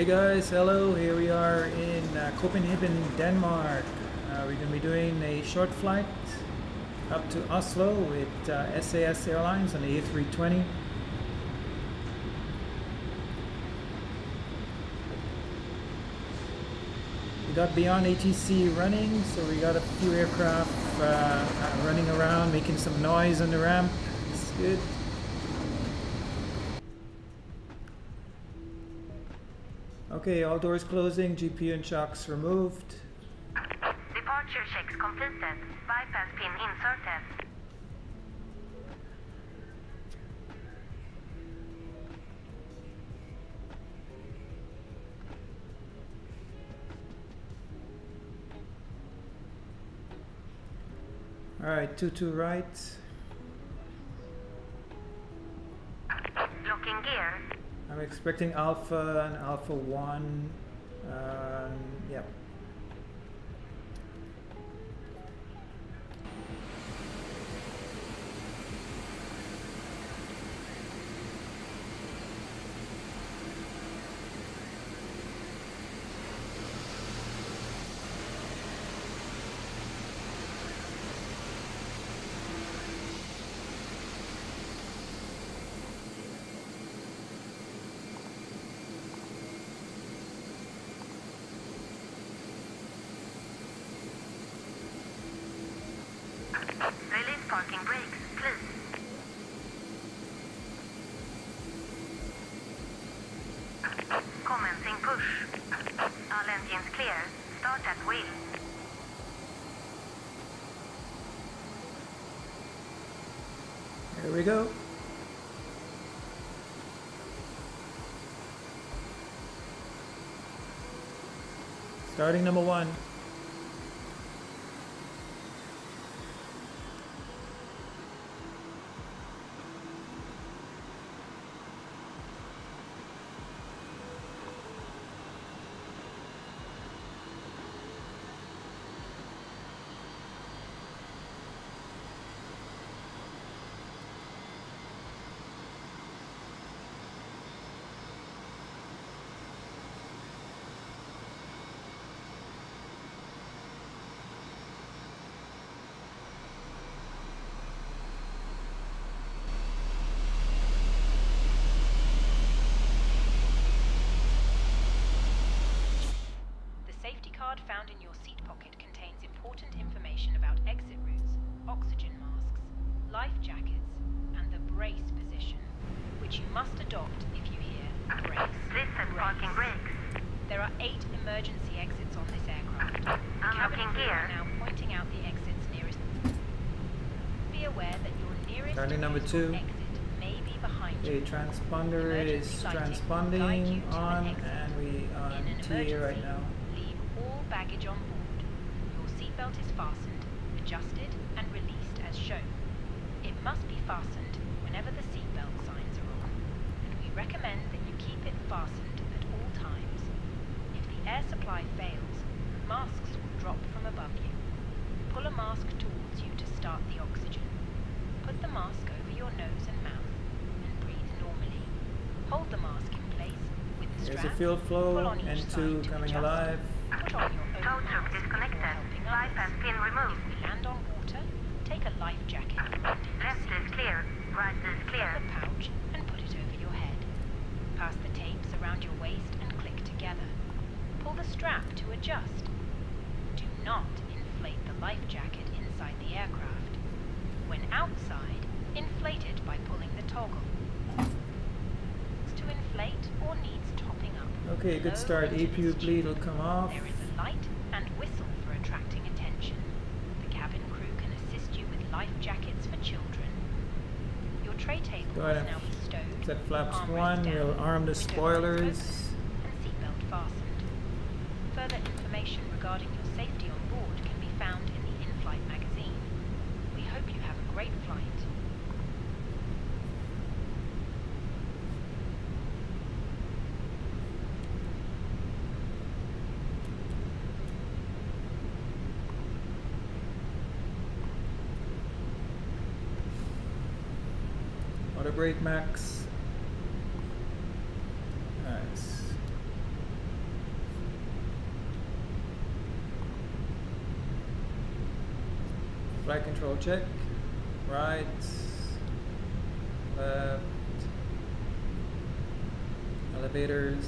Hey guys, hello, here we are in Copenhagen, Denmark. We're going to be doing a short flight up to Oslo with SAS Airlines on the A320. We got beyond ATC running, so we got a few aircraft running around, making some noise on the ramp. It's good. Okay, all doors closing, GPU and shocks removed. Departure checks completed. Bypass pin inserted. Alright, 22 right. Locking gear. I'm expecting Alpha and Alpha 1. Yep. Release parking brakes, please. Commencing push. All engines clear. Start at wheel. Here we go. Starting number 1. Found in your seat pocket contains important information about exit routes, oxygen masks, life jackets, and the brace position, which you must adopt if you hear brace. Listen, parking brakes. There are 8 emergency exits on this aircraft. The cabin crew are now pointing out the exits nearest. Be aware that your nearest Starting number 2. exit may be behind you. Okay, transponder is transponding on, and we on TA right now. All baggage on board. Your seatbelt is fastened, adjusted, and released as shown. It must be fastened whenever the seatbelt signs are on, and we recommend that you keep it fastened at all times. If the air supply fails, masks will drop from above you. Pull a mask towards you to start the oxygen. Put the mask over your nose and mouth, and breathe normally. Hold the mask in place with the strap. There's a field flow, pull on each N2 side to coming adjust. alive. Put on your own Tow truck mask disconnected. before helping Bypass others. pin removed. If we land on water, take a life jacket from underneath Left the is seat. clear. Right is clear. Open the pouch and put it over your head. Pass the tapes around your waist and click together. Pull the strap to adjust. Do not inflate the life jacket inside the aircraft. When outside, inflate it by pulling the toggle. To inflate or needs topping up. Okay, good start. APU bleed will come off. There is a light and whistle for attracting attention. The cabin crew can assist you with life jackets for children. Your tray table Go must ahead. now be stowed. Set flaps armrest 1. down, We'll arm the window spoilers. lights open, and seatbelt fastened. Further information regarding your safety on board can be found in the in-flight magazine. We hope you have a great flight. Auto brake max. Nice. Flight control check. Right, left, elevators.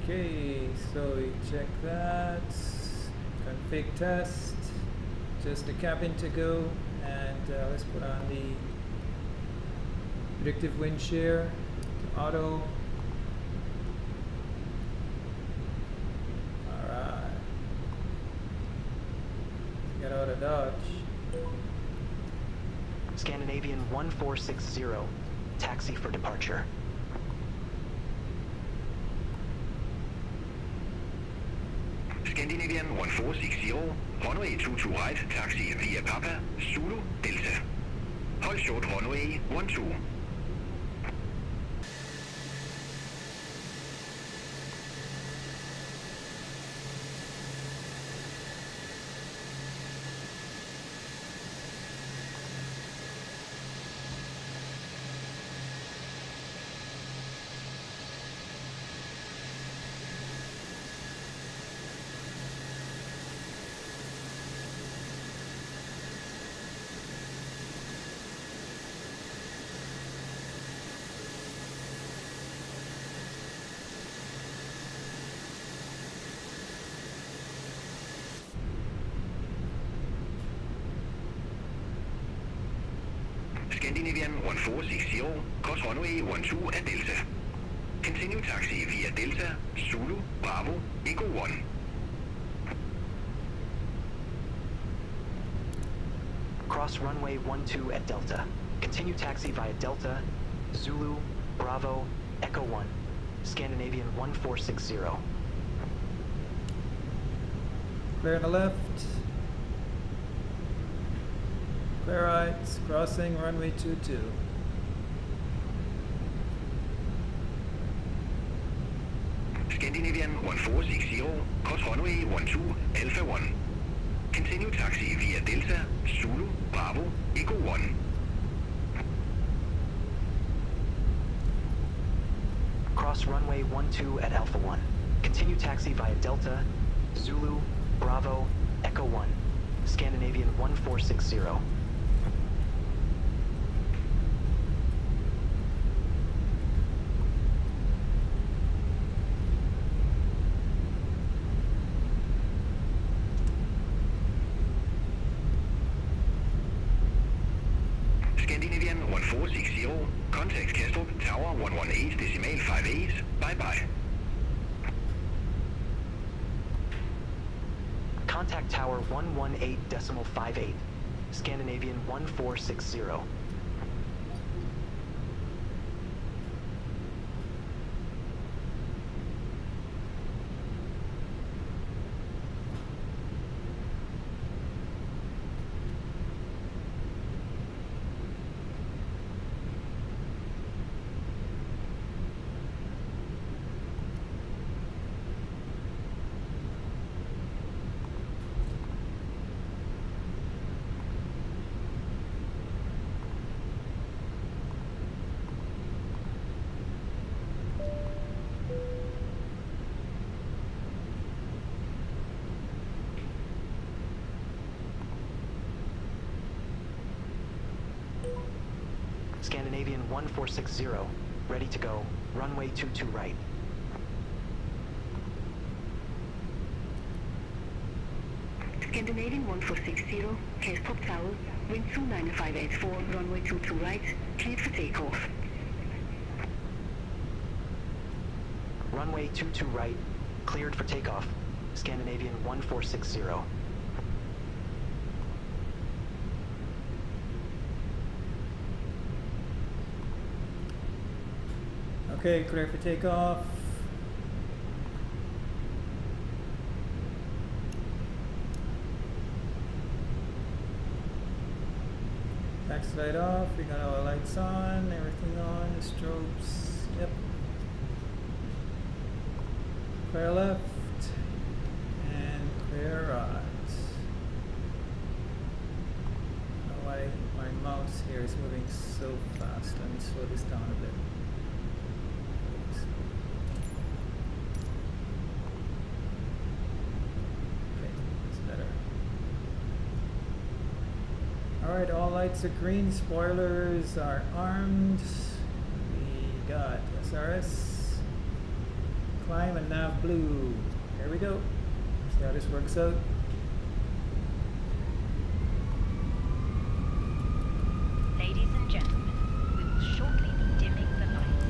Okay, so we check that. Config test. Just the cabin to go, and let's put on the predictive wind shear to auto. Alright. Get out of Dodge. Scandinavian 1460, taxi for departure. Scandinavian 1460, runway 22 right, taxi via Papa, Zulu, Delta. Hold short runway 12. Scandinavian 1460, cross runway 12 at Delta. Continue taxi via Delta, Zulu, Bravo, Echo 1. Cross runway 12 at Delta. Continue taxi via Delta, Zulu, Bravo, Echo 1. Scandinavian 1460. Clear on the left. Clear right, crossing runway 22. Scandinavian 1460, cross runway 12, Alpha 1. Continue taxi via Delta, Zulu, Bravo, Echo 1. Cross runway 12 at Alpha 1. Continue taxi via Delta, Zulu, Bravo, Echo 1. Scandinavian 1460. Scandinavian 1460, contact Kastrup, Tower 118.58, bye-bye. Contact Tower 118.58. Scandinavian 1460. Scandinavian 1460, ready to go. Runway 22 right. Scandinavian 1460, Kastrup Tower, wind 29584, runway 22 right, cleared for takeoff. Runway 22 right, cleared for takeoff. Scandinavian 1460. Okay, clear for takeoff. Taxi light off, we got all the lights on, everything on, the strobes, yep. Clear left, and clear right. mouse here is moving so fast. Let me slow this down a bit. Okay, it's better. Alright, all lights are green, spoilers are armed. We got SRS, climb and nav blue. Here we go. See how this works out. Ladies and gentlemen, we will shortly be dimming the lights.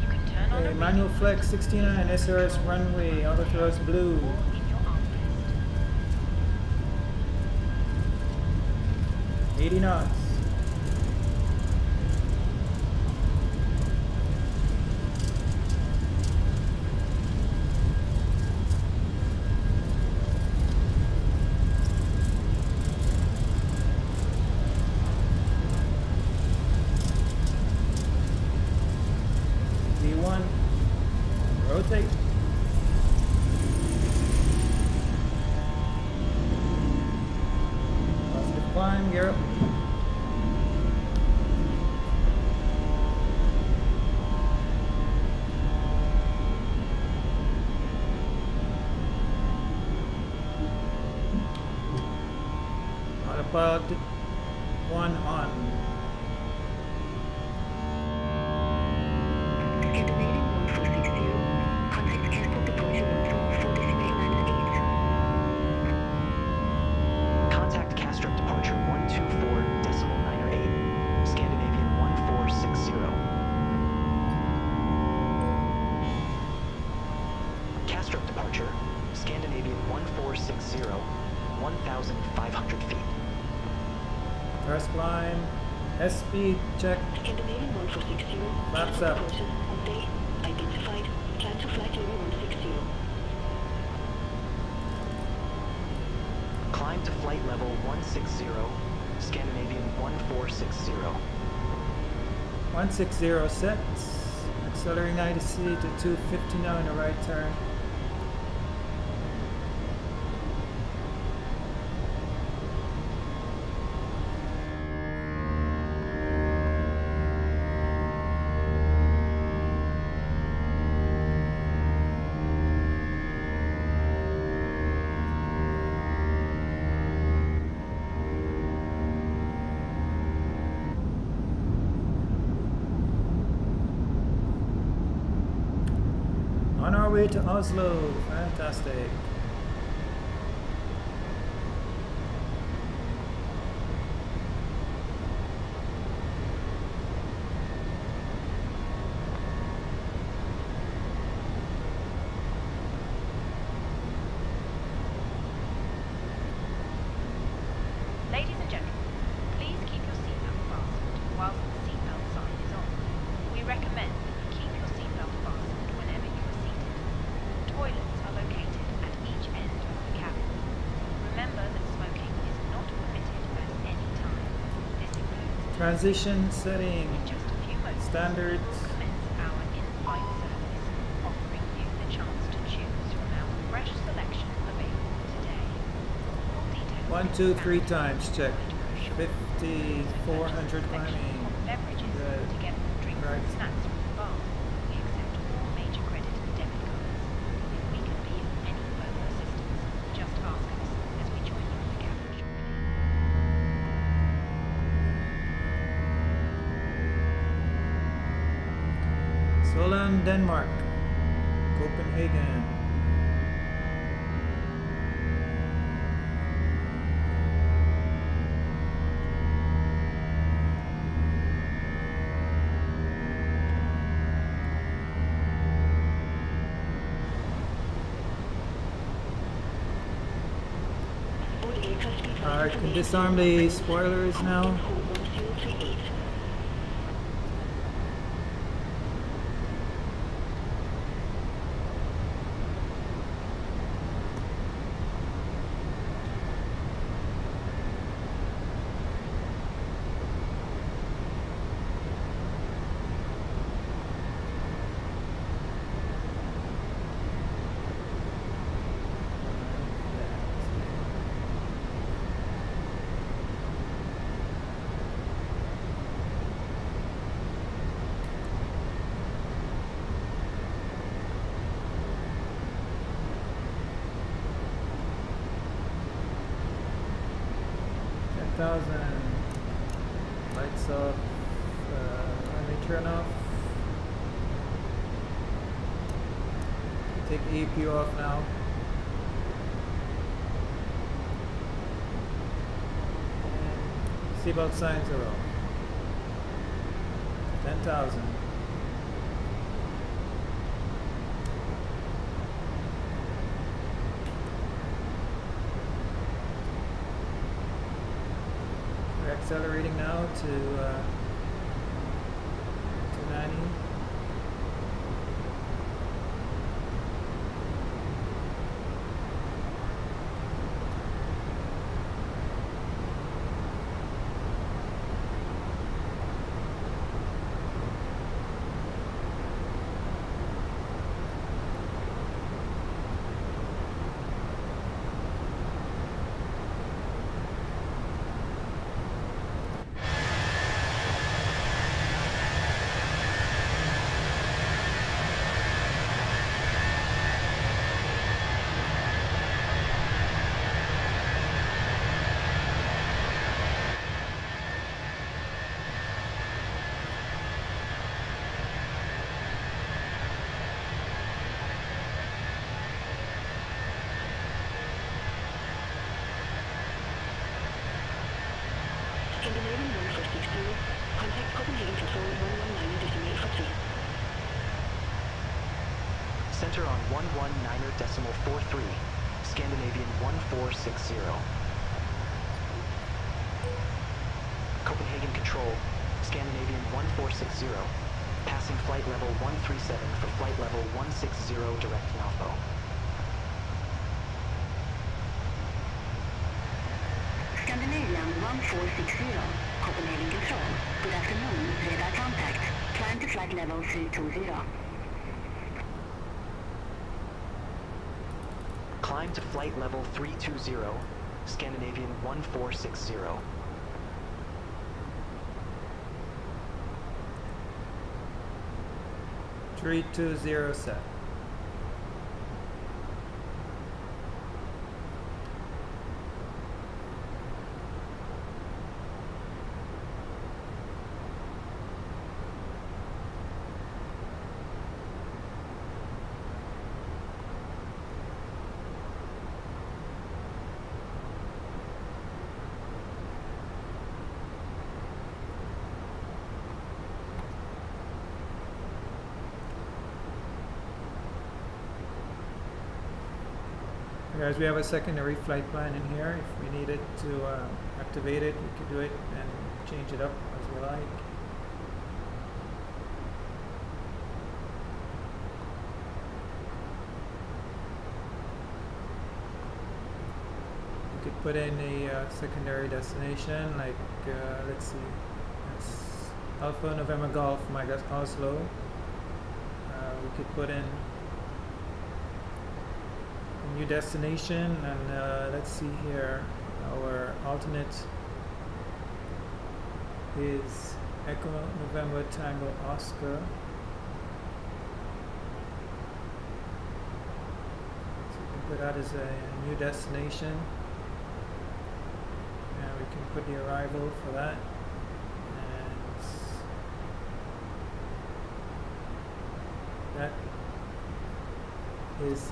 You can turn on a Manual radio flex 69, SRS runway, auto thrust blue. or in your armrest. 80 knots. V1, rotate. Positive climb, gear up. Autopilot 1 on. Scandinavian 1460. Contact Castle departure 124.8. Contact Castrop departure 124.908. Scandinavian 1460. Castrop departure, Scandinavian 1460, 1,500 feet. Thrust climb. S speed check. Scandinavian 1460. Flaps Castle up. departure update identified. Plan to flight level 160. Climb to flight level 160, Scandinavian 1460. 160 sets. Accelerating 90C to 250 now in the right turn. On our way to Oslo. Fantastic. Ladies and gentlemen, please keep your seatbelt fastened whilst the seatbelt sign is on. We recommend that you keep your seatbelt fastened whenever you are seated. Toilets are located at each end of the cabin. Remember that smoking is not permitted at any time. This includes Transition setting. in just a few moments. Standard. We'll commence our in-flight service, offering you the chance to choose from our fresh selection available today. Full details 1, 2, 3 times. Check. 50, 400 climbing. Beverages Good. together with drinks Right. and snacks from the bar. We accept all major credit and debit cards. If we can be of any further assistance, just ask us as we join you in the cabin shortly. Solan, Denmark. Copenhagen. Board aircraft speed Alright, can disarm the spoilers now. 1038. 10,000. Lights off. Let me turn off. Take the EP off now. And seatbelt signs are off. 10,000. We're accelerating now to 290. Scandinavian 1460, contact Copenhagen Control 119.43. Center on 119.43, Scandinavian 1460. Copenhagen Control, Scandinavian 1460, passing flight level 137 for flight level 160 direct Malfo. Scandinavian 1460, Copenhagen Control. Good afternoon, radar contact. Climb to flight level 320. Climb to flight level 320, Scandinavian 1460. 320 set. Guys, we have a secondary flight plan in here. If we needed to activate it, we could do it and change it up as we like. We could put in a secondary destination, like let's see, that's Alpha November Golf, Mike, that's Oslo. We could put in new destination, and let's see here, our alternate is Echo November Tango Oscar. So we can put that as a new destination, and we can put the arrival for that, and that is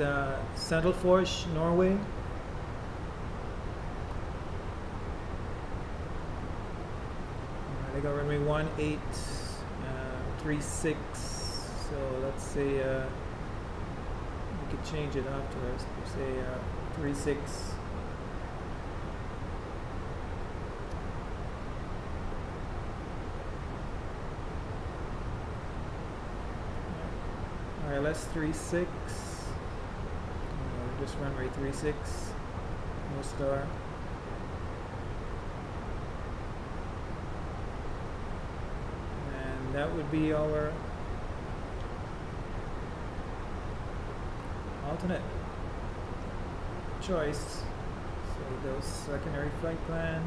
Sandalfors, Norway. They got runway 1836. So let's say we could change it afterwards. Say 36. ILS 36. Just runway 36, no star. And that would be our alternate choice. So it goes secondary flight plan.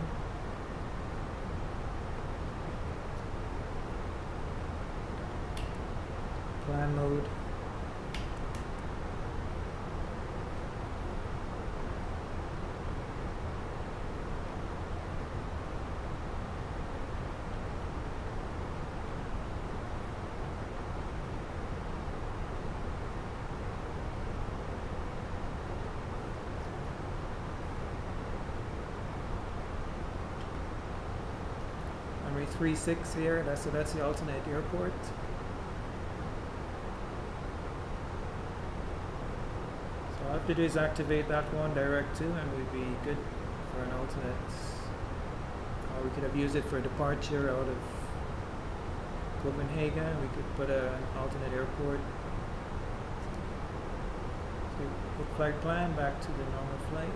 Plan mode. SAS1460 here. That's the alternate airport. So all I have to do is activate that one direct to, and we'd be good for an alternate. Or we could have used it for departure out of Copenhagen. We could put an alternate airport. So put flight plan back to the normal flight.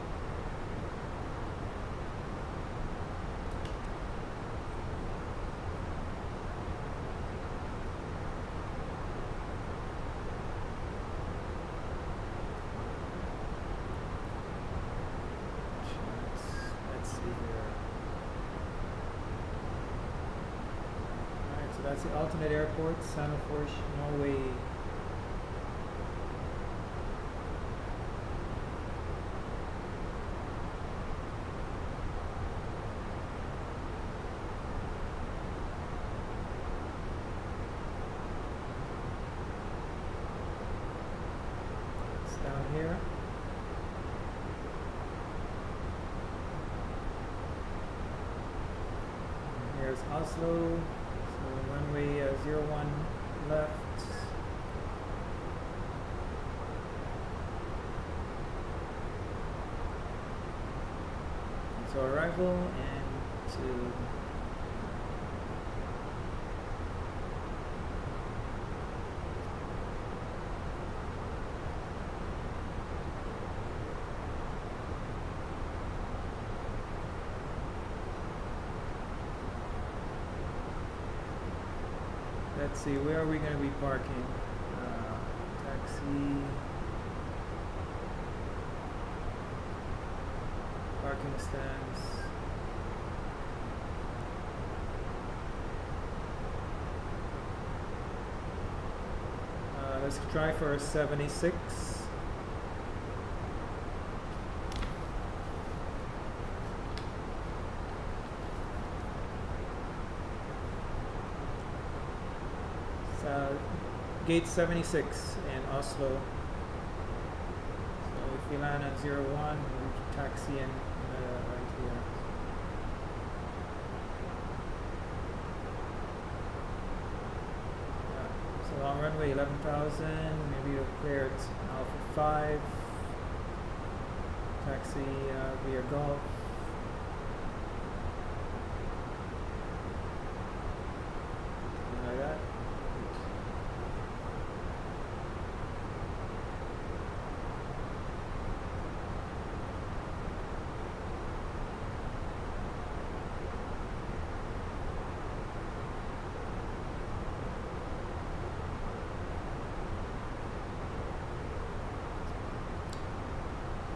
Let's see here. Alright, so that's the alternate airport, Sandefjord, Norway. It's down here. Here's Oslo, so runway 01 left. So arrival and to let's see, where are we going to be parking? Taxi, parking stands. Let's try for a 76. Gate 76 in Oslo. So if we land at 01, we taxi in right here. Yeah. So long runway 11,000. Maybe we'll clear it Alpha 5. Taxi via Gulf. Something like that.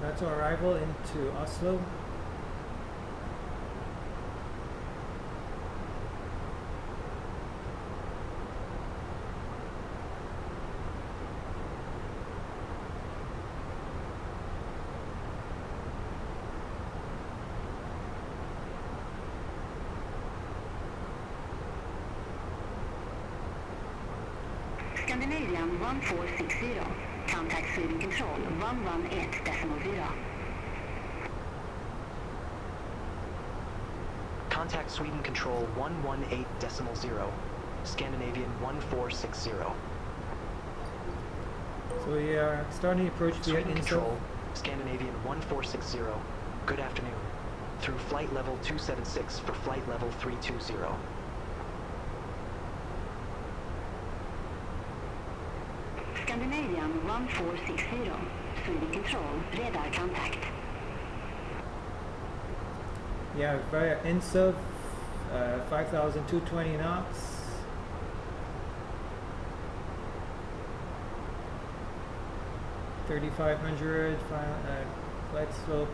That's our arrival into Oslo. Scandinavian 1460. Contact Sweden Control 118.0. Contact Sweden Control 118.0. Scandinavian 1460. So we are starting to approach the Sweden inside. Control, Scandinavian 1460. Good afternoon. Through flight level 276 for flight level 320. Scandinavian 1460. Sweden Control, radar contact. Yeah, via INSUV, 5,220 knots. $3,500 flight slope.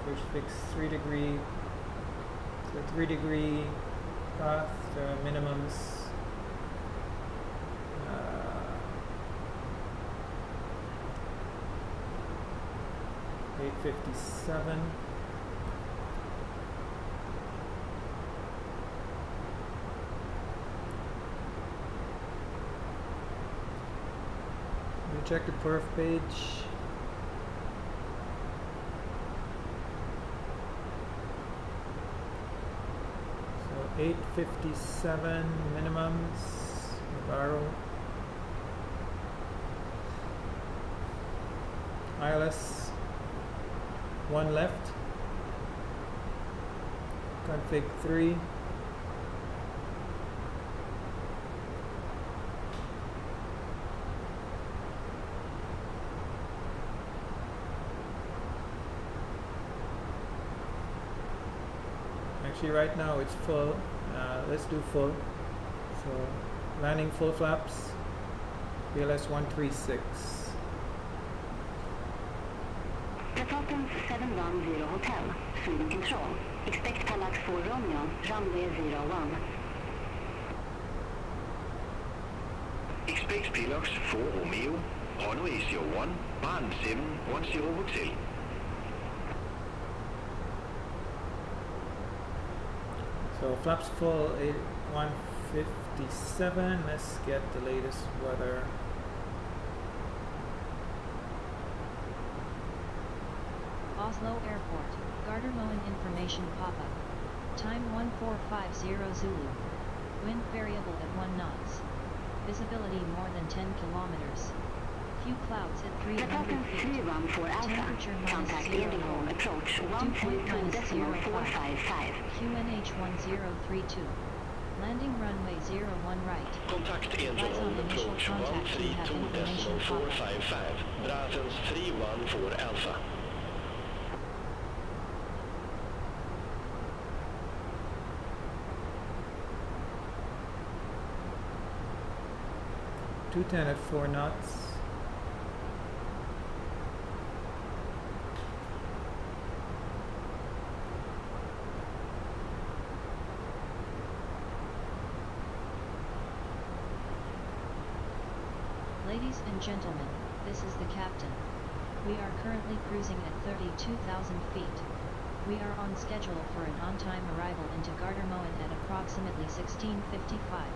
Push fix 3 degree. So 3 degree path minimums. 857. Let me check the perf page. So 857 minimums. Navarro. ILS 1 left. Config 3. Actually right now it's full. Let's do full. So landing full flaps. BLS 136. Department 710 Hotel, Sweden Control. Expect Parallax 4 Romeo, runway 01. Expect Pilox 4 Romeo, runway 01, Bahn 710 Hotel. So flaps full 157. Let's get the latest weather. Oslo Airport, Gardermoen information pop-up. Time 1450 Zulu. Wind variable at 1 knots. Visibility more than 10 kilometers. Few clouds at 300 Department feet. 314 Alpha. Temperature Contact -0. Indigo approach Dew point -1.455. QNH 1032. Landing runway 01 right. Contact Advise on Indigo initial approach contact we have information pop-up. 132.455. Brabants 314 Alpha. .210 at 4 knots. Ladies and gentlemen, this is the captain. We are currently cruising at 32,000 feet. We are on schedule for an on-time arrival into Gardermoen at approximately 16:55.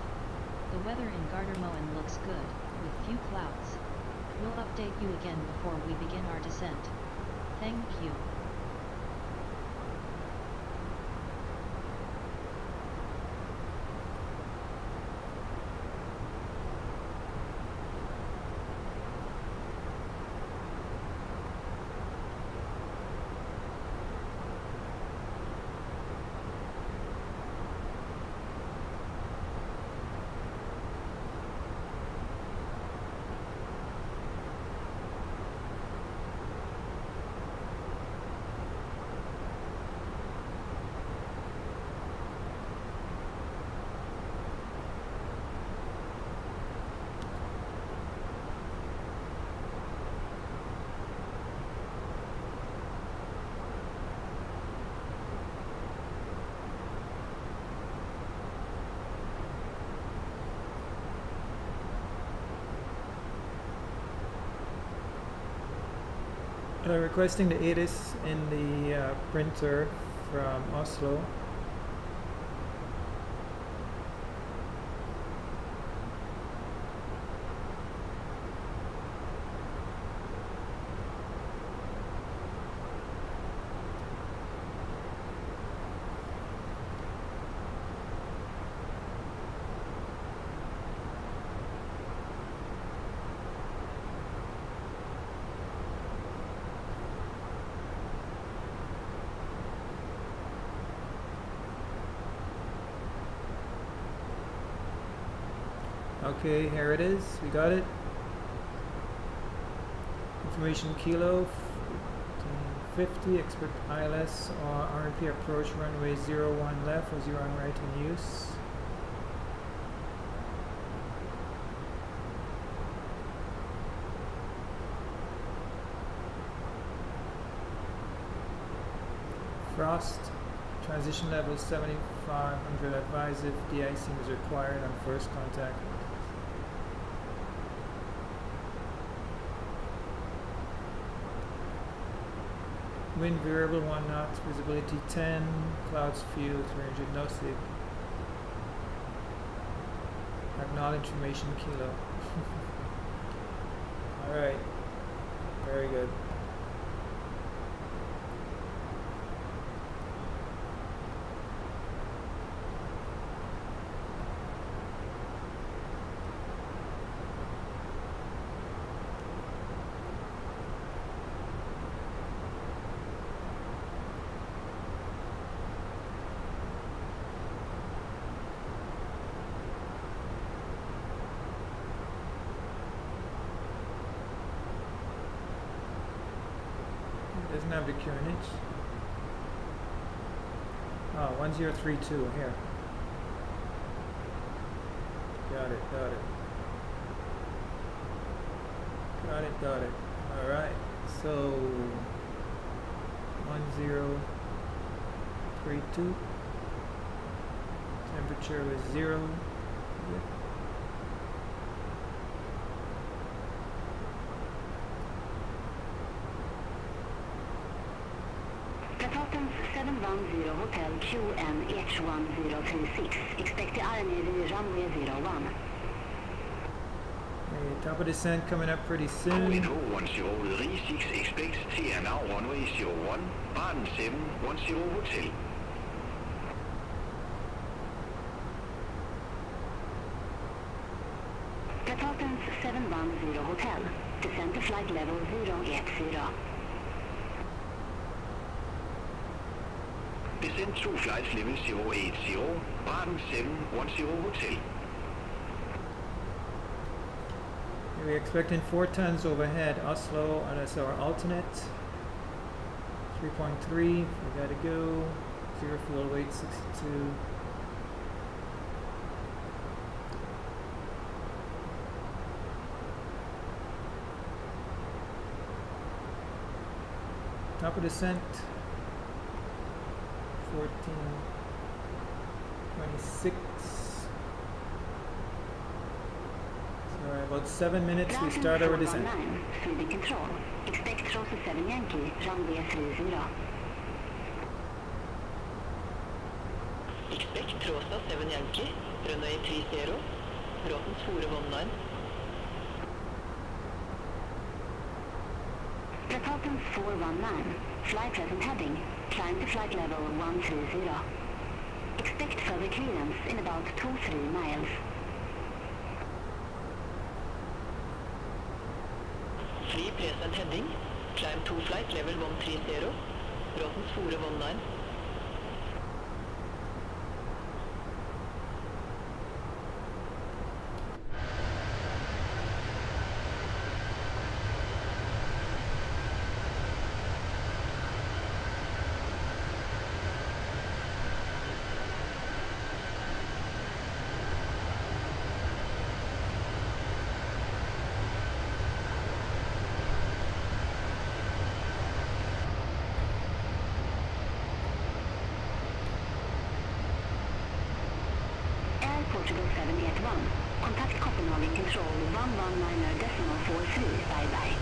The weather in Gardermoen looks good, with few clouds. We'll update you again before we begin our descent. Thank you. Requesting the ATIS in the printer from Oslo. Okay, here it is. We got it. Information kilo 50. Expect ILS or RMP approach runway 01 left or 01 right in use. Frost. Transition level 7500. Advise if de-icing is required on first contact. Wind variable 1 knot, visibility 10, clouds few, range agnostic. Acknowledge information kilo. Alright, very good. Doesn't have the QNH. Oh, 1032 here. Got it, got it. Got it, got it. Alright, so 1032. Temperature was 0. Yep. Platons 710 Hotel QNH1036. Expect the RNAV runway 01. Okay, top of descent coming up pretty soon. QNH10 with re-6 expect CNR runway 01, Barton 710 Hotel. Platons 710 Hotel. Descend to flight level 080. Descend to flight level 080, Barton 710 Hotel. We're expecting 4 tons overhead, Oslo, and that's our alternate. 3.3, we gotta go. 0 fuel weight, 62. Top of descent, 1426. So about 7 minutes we start our descent. Sweden control. Expect Rosa 7 Yankee, runway 30. Expect Rosa 7 Yankee, runway 30, Bråtens 419. Platons 419, flight present heading, climb to flight level 130. Expect further clearance in about 2-3 miles. Free present heading, climb to flight level 130, Bråtens 419. Portugal 781. Contact Copenhagen Control 119.43. Bye-bye.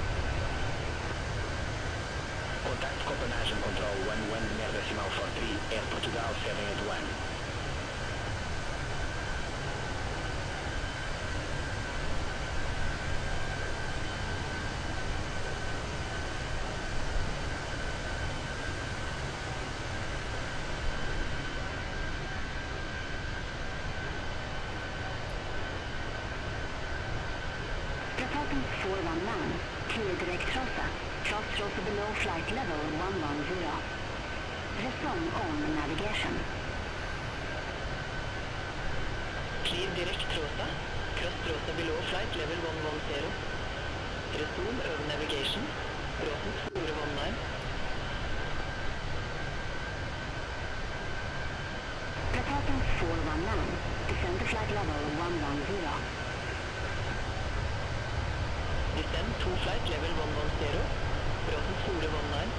Contact Copenhagen Control 11.43, Air Portugal 781. Platons 419, clear direct Rosa. Cross Rosa below flight level 110. Resume on navigation. Clear direct Rosa, cross Rosa below flight level 110. Resume over navigation, Bråtens 419. Platons 419, descend to flight level 110. Descend to flight level 110, Bråtens 419.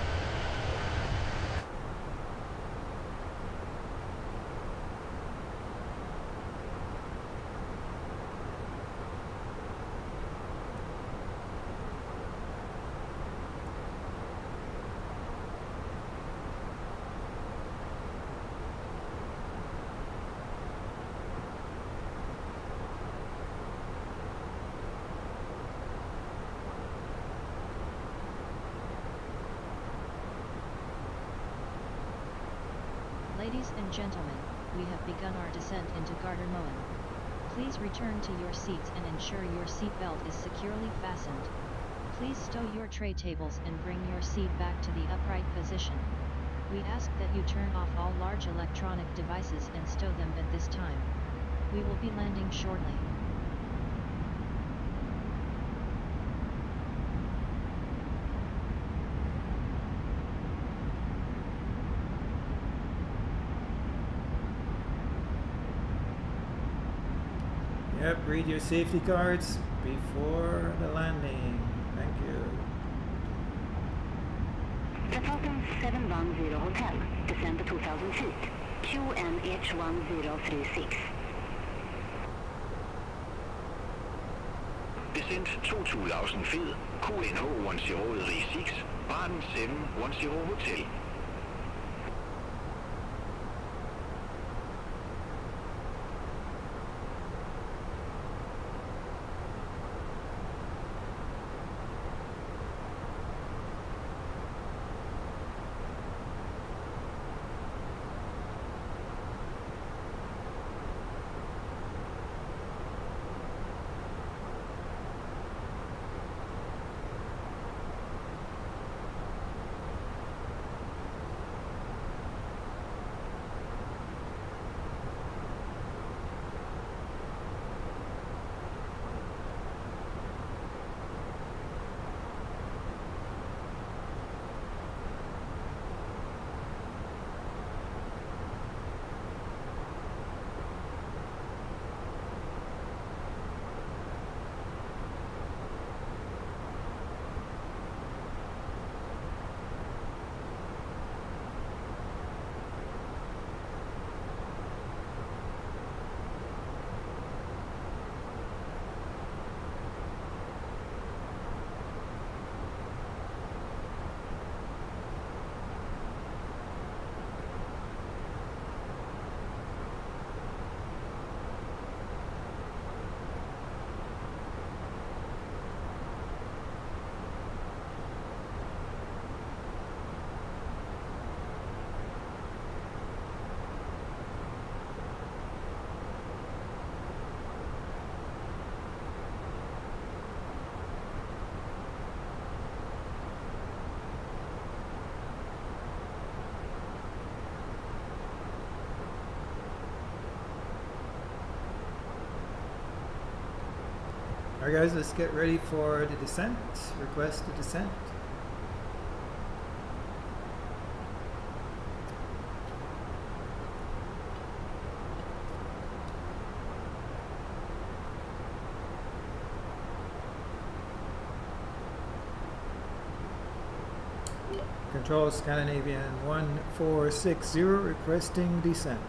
Ladies and gentlemen, we have begun our descent into Gardermoen. Please return to your seats and ensure your seat belt is securely fastened. Please stow your tray tables and bring your seat back to the upright position. We ask that you turn off all large electronic devices and stow them at this time. We will be landing shortly. Yep, read your safety cards before the landing. Thank you. Falcon 710 Hotel, descend to 2000 feet, QNH1036. Descent 2000 feet, QNH1036, Barton 710 Hotel. Alright guys, let's get ready for the descent. Request the descent. Control Scandinavian 1460 requesting descent.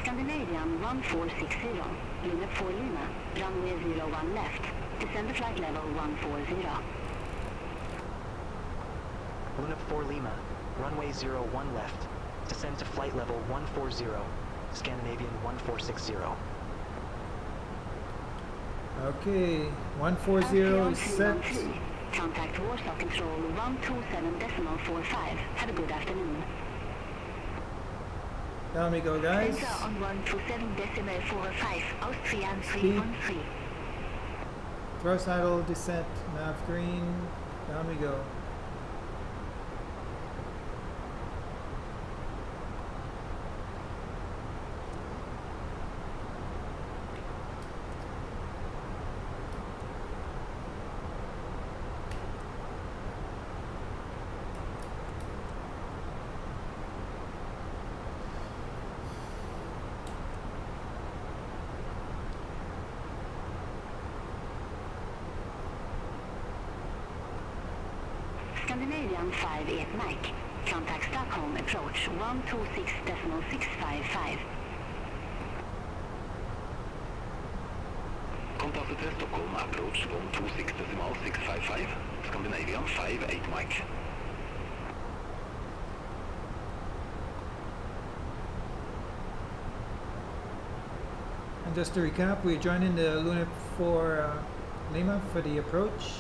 Scandinavian 1460, Lima 4 Lima, runway 01 left, descend to flight level 140. Luna 4 Lima, runway 01 left, descend to flight level 140, Scandinavian 1460. Okay, 140 is set. Contact Warsaw Control 127.45. Have a good afternoon. Down we go guys. Center on 127.45, Austrian 313. Thrust idle, descent, nav green. Down we go. Scandinavian 58 Mike. Contact Stockholm approach 126.655. Contact to Stockholm approach 126.655, Scandinavian 58 Mike. And just to recap, we're joining the Luna 4 Lima for the approach.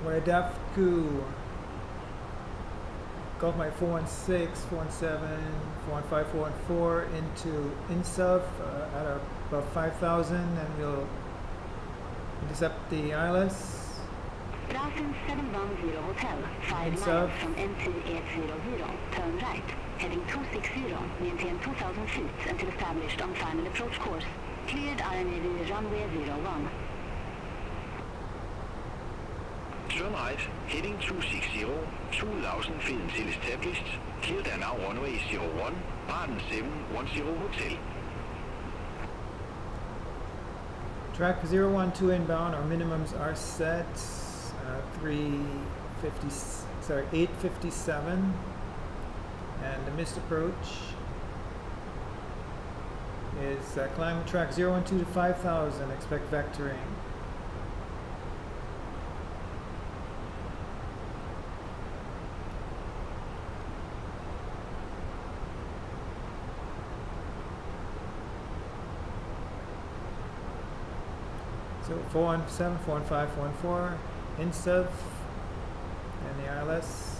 We're at DAFCU. Golf Mike 416, 417, 415, 414 into INSUV at about 5,000, and we'll intercept the ILS. Browsing 710 Hotel, 5 INSUV. miles from MT800, turn right, heading 260, maintain 2,000 feet until established on final approach course. Cleared RNAV runway 01. Bottom right, heading 260, 2000 feet until established. Clear there now runway 01, Barton 710 hotel. Track 012 inbound, our minimums are set 857, and the missed approach is climb track 012 to 5000, expect vectoring. So 417, 415, 414, INSUV, and the ILS.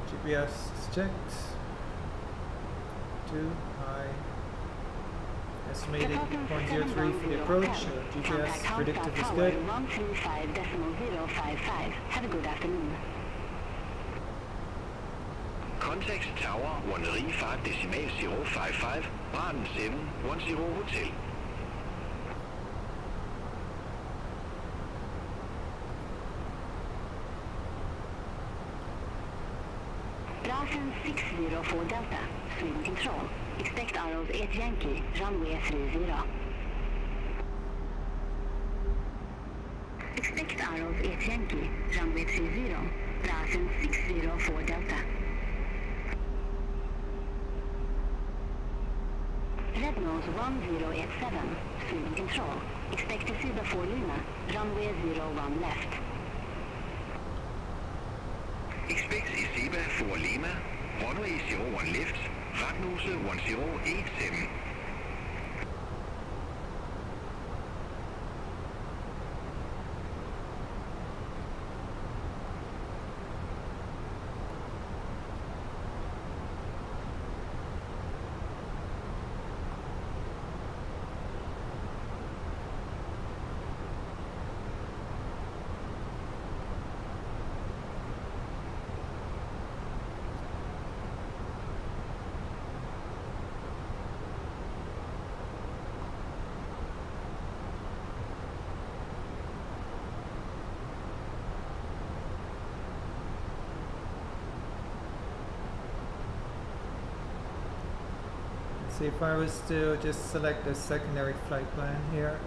GPS is checked. 2 high. Estimated 0.03 for the approach. GPS predictive is good. 135.055. Have a good afternoon. Contact Tower 135.055, Barton 710 hotel. Brasilian 604 Delta, swing control. Expect arrows 8 Yankee, runway 30. Expect arrows 8 Yankee, runway 30, Brasilian 604 Delta. Red nose 1087, swing control. Expect Deceiver 4 Lima, runway 01 left. Expect Deceiver 4 Lima, runway 01 left, retnose 1087. See, if I was to just select the secondary flight plan here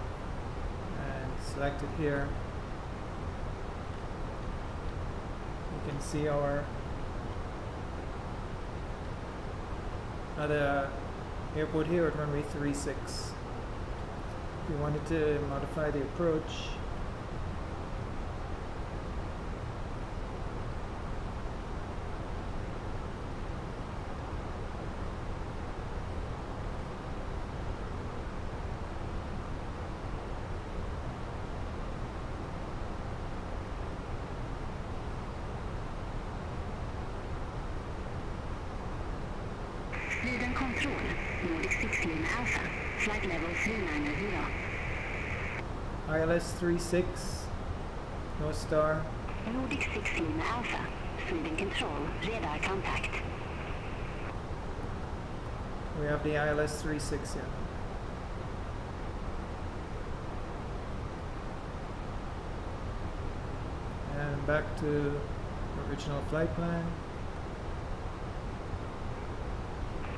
and select it here, you can see our other airport here at runway 36. If you wanted to modify the approach, Sweden Control, Nordic 6 Lima Alpha, flight level 390. ILS 36, no star. Nordic 6 Lima Alpha, Sweden Control, radar contact. We have the ILS 36 here. And back to original flight plan.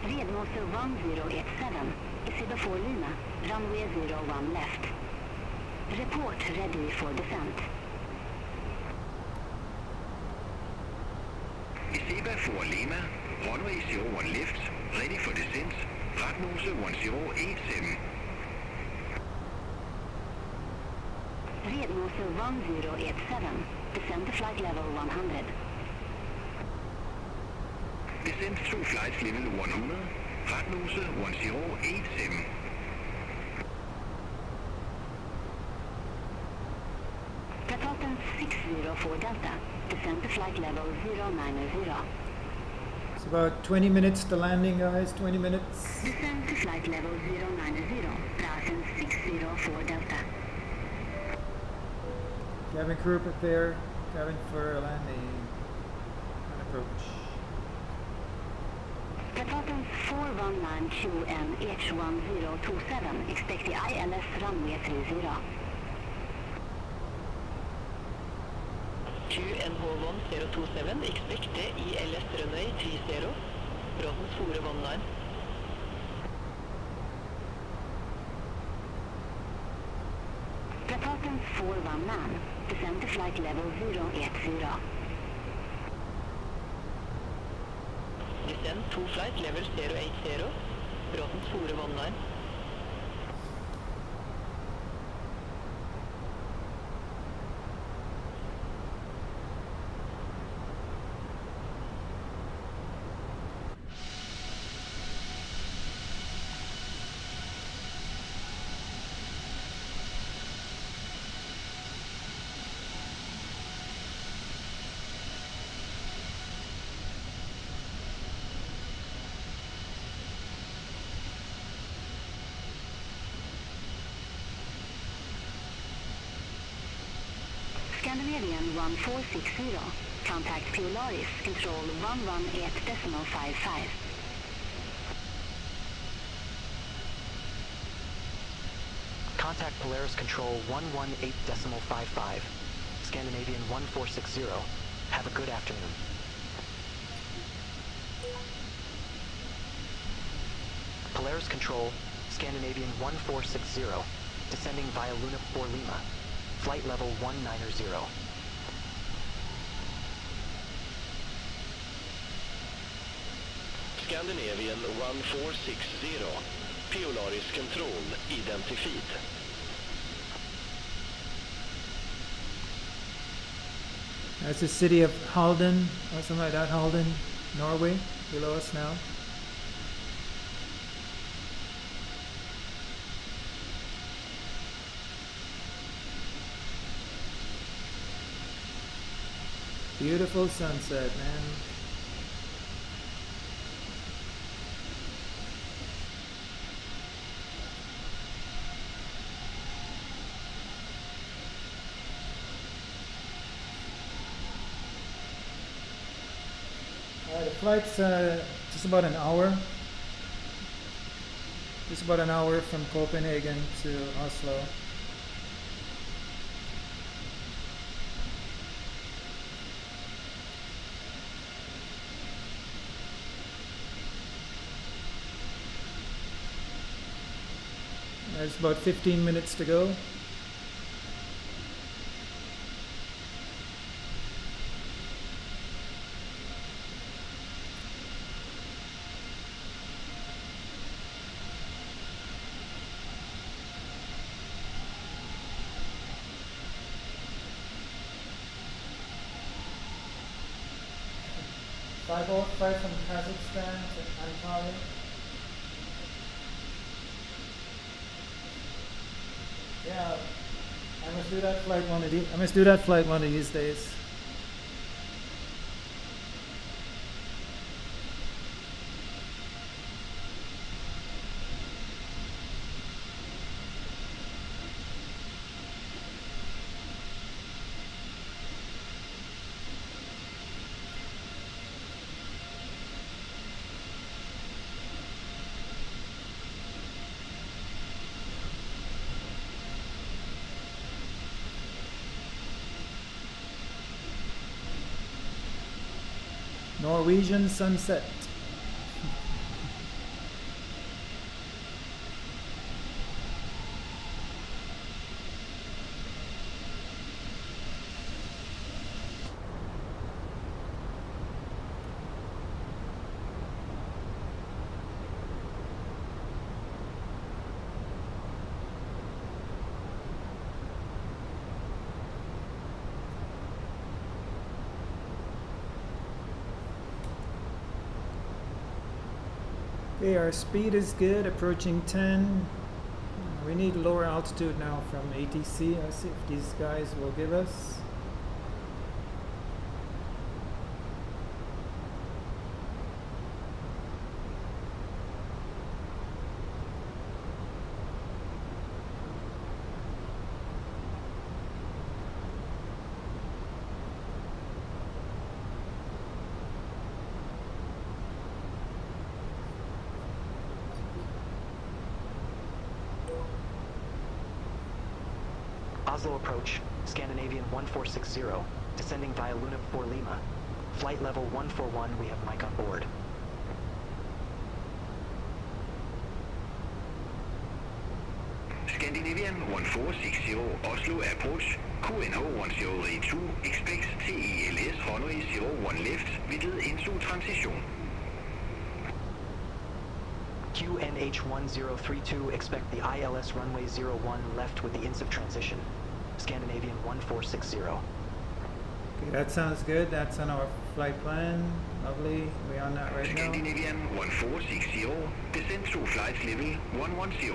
Rednose 1087, Deceiver 4 Lima, runway 01 left. Report ready for descent. Deceiver 4 Lima, runway 01 left, ready for descent, retnose 1087. Rednose 1087, descend to flight level 100. Descent through flight level 100, retnose 1087. Propulsion 604 Delta, Descend to flight level 090. It's about 20 minutes to landing, guys. 20 minutes. Descend to flight level 090. Browsen 604 Delta. Cabin crew prepare. Cabin for landing. And approach. Department 419QN H1027. Expect the ILS runway 30. QNH1027, expect the ILS runway 30. Brotens 419. Department 419. Descend to flight level 080. Descend to flight level 080. Brotens 419. Scandinavian 1460. Contact Polaris, control 118.55. Contact Polaris Control 118.55. Scandinavian 1460. Have a good afternoon. Polaris Control, Scandinavian 1460. Descending via Luna 4 Lima. Flight level 190. Scandinavian 1460. Polaris Control identified. That's the city of Halden, or something like that. Halden, Norway, below us now. Beautiful sunset, man. The flight's just about an hour. Just about an hour from Copenhagen to Oslo. There's about 15 minutes to go. Flight from Kazakhstan to Antalya. Yeah, I must do that flight one of these days. Norwegian sunset. Okay, our speed is good, approaching 10. We need lower altitude now from ATC. Let's see if these guys will give us. Oslo approach, Scandinavian 1460, descending via Luna 4 Lima. Flight level 141, we have mic on board. Scandinavian 1460 Oslo approach, QNH1082 expects TELS runway 01 left with into transition. QNH1032 expect the ILS runway 01 left with the INSIF transition. Scandinavian 1460. Okay, that sounds good. That's on our flight plan. Lovely. We're on that right now. Scandinavian 1460 descend to flight level 110.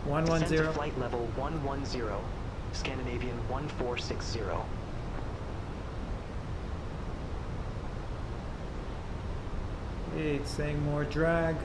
110. Descend to flight level 110. Scandinavian 1460. Okay, it's saying more drag.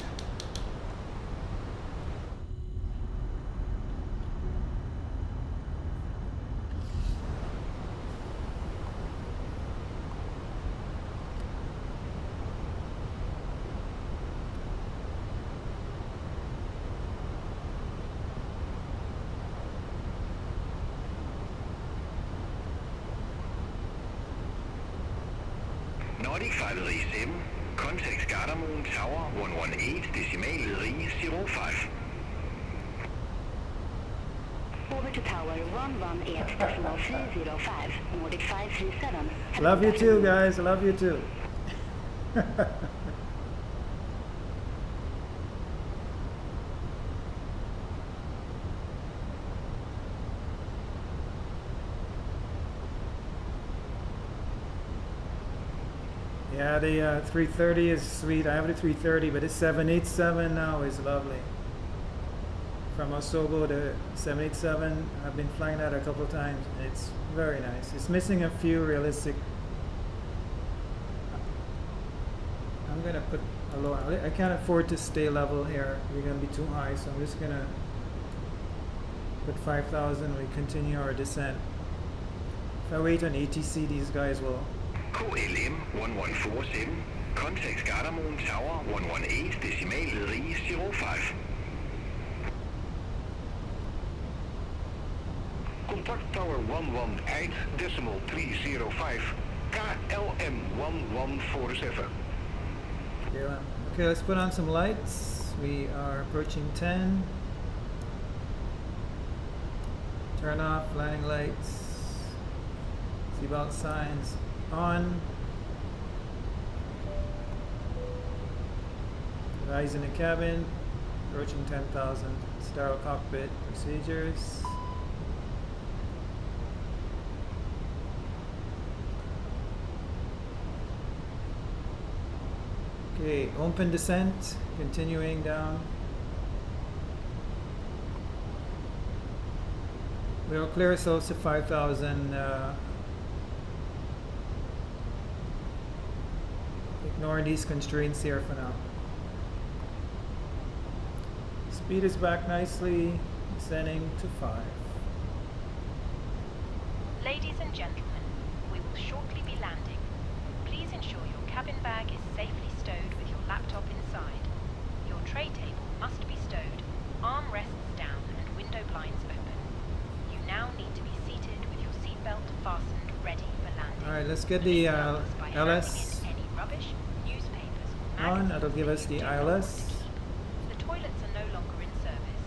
Nordic 537, contact Gardermoen Tower 118, decimal 05. Over to tower 118.305, Nordic 537. Love you too, guys. Love you too. Yeah, the 330 is sweet. I have the 330, but the 787 now is lovely. From Oslo to 787, I've been flying that a couple times. It's very nice. It's missing a few realistic. I'm gonna put a low. I can't afford to stay level here. We're gonna be too high, so I'm just gonna put 5,000. We continue our descent. If I wait on ATC, these guys will. KLM 1147, contact Gardermoen Tower 118, decimal 05. Contact Tower 118, decimal 305, KLM 1147. Okay, let's put on some lights. We are approaching 10. Turn off landing lights. Seatbelt signs on. Eyes in the cabin. Approaching 10,000. Sterile cockpit procedures. Okay, open descent. Continuing down. We'll clear ourselves to 5,000. Ignoring these constraints here for now. Speed is back nicely, descending to 5. Ladies and gentlemen, we will shortly be landing. Please ensure your cabin bag is safely stowed with your laptop inside. Your tray table must be stowed, arm rests down and window blinds open. You now need to be seated with your seatbelt fastened, ready for landing. Alright, let's get the LS rubbish, newspapers, on. That'll give us the ILS. The toilets are no longer in service.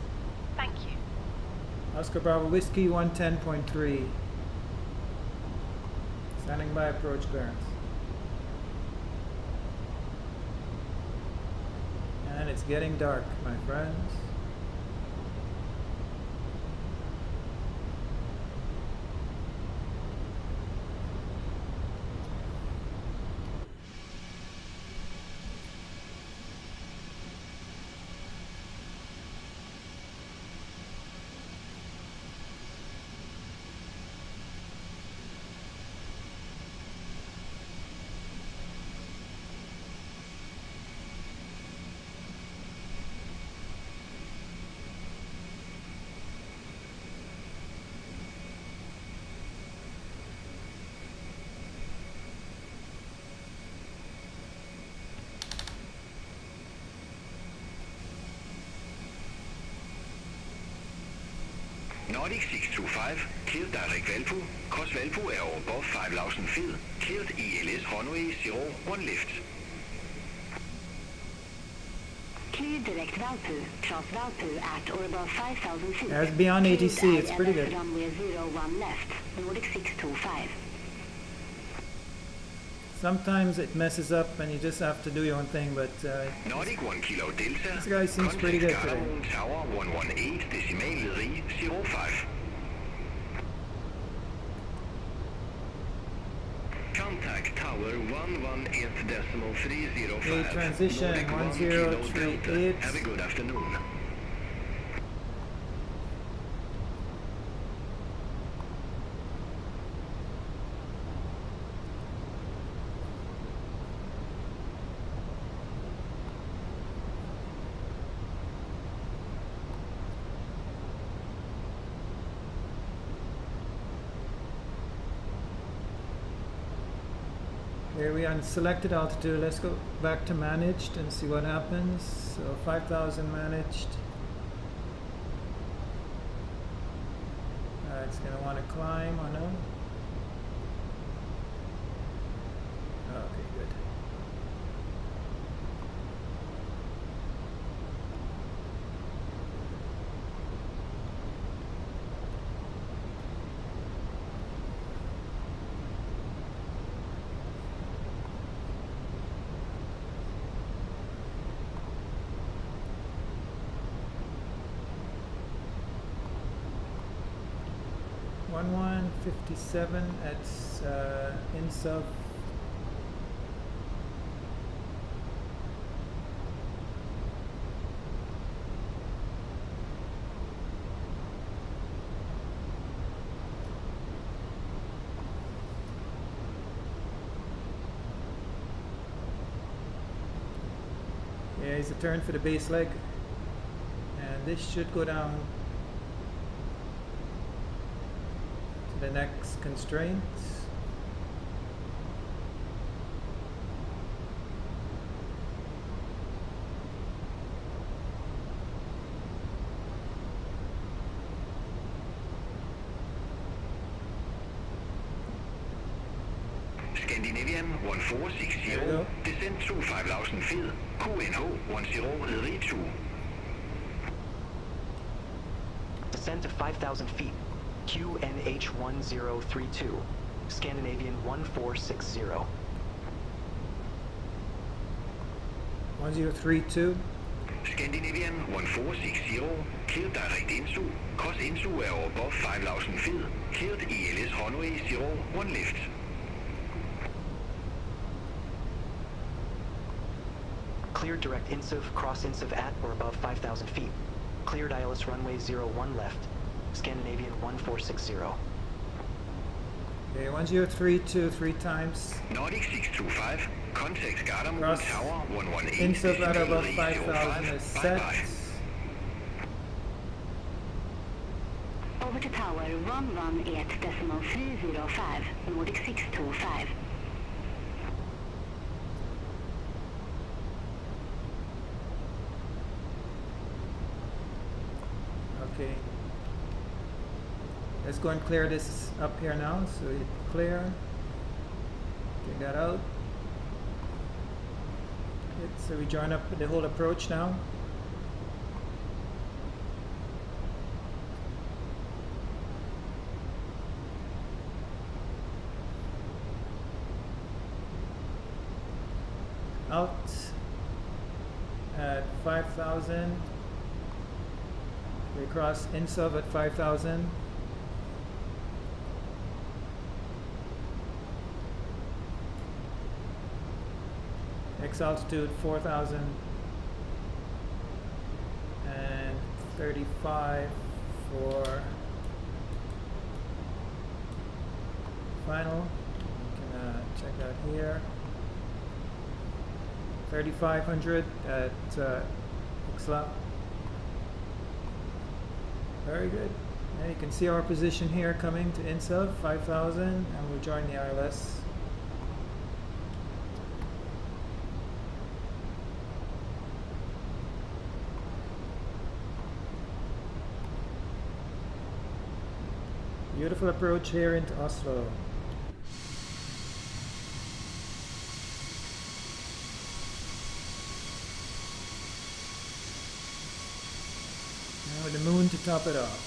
Thank you. Oscar Bravo Whiskey 110.3. Standing by approach clearance. And it's getting dark, my friends. Nordic 625, cleared direct Valpo. Cross Valpo er above 5,000 feet. Cleared ELS runway 01 left. Clear direct Valpo, cross Valpo at or above 5,000 feet. That's beyond ATC, it's pretty good. Runway 01 left, Nordic 625. Sometimes it messes up and you just have to do your own thing, but Nordic 1 Kilo Delta. this guy seems pretty good today. Contact Tower 118, decimal Leri 05. Contact Tower 118 decimal 305. Okay, transition Nordic 1 Kilo 1038. Delta. Have a good afternoon. Here we are on selected altitude. Let's go back to managed and see what happens. So 5,000 managed. It's going to want to climb or no? Okay, good. One 157 at INSUB. Yeah, he's a turn for the base leg, and this should go down the next constraint. Scandinavian 1460, descend to 5,000 feet. QNH 10 Leri 2. Descend to 5,000 feet. QNH 1032, Scandinavian 1460. 1032. Scandinavian 1460, cleared direct INSU. Cross INSU er above 5,000 feet. Cleared ELS runway 01 left. Cleared direct INSUV, cross INSUV at or above 5,000 feet. Cleared ILS runway 01 left. Scandinavian 1460. Okay, 1032 three times. Nordic 625, contact Gardermoen Cross Tower 118. INSUB at above 5,000 is set. Bye-bye. Over to tower 118.305, Nordic 625. Okay. Let's go and clear this up here now. So hit clear. Take that out. Good. So we join up the whole approach now. Out at 5,000. We cross INSUB at 5,000. X altitude 4,000 and 35 for final. You can check out here. 3,500 at Xlap. Very good. And you can see our position here coming to INSUB 5,000, and we'll join the ILS. Beautiful approach here into Oslo. Now with the moon to top it off.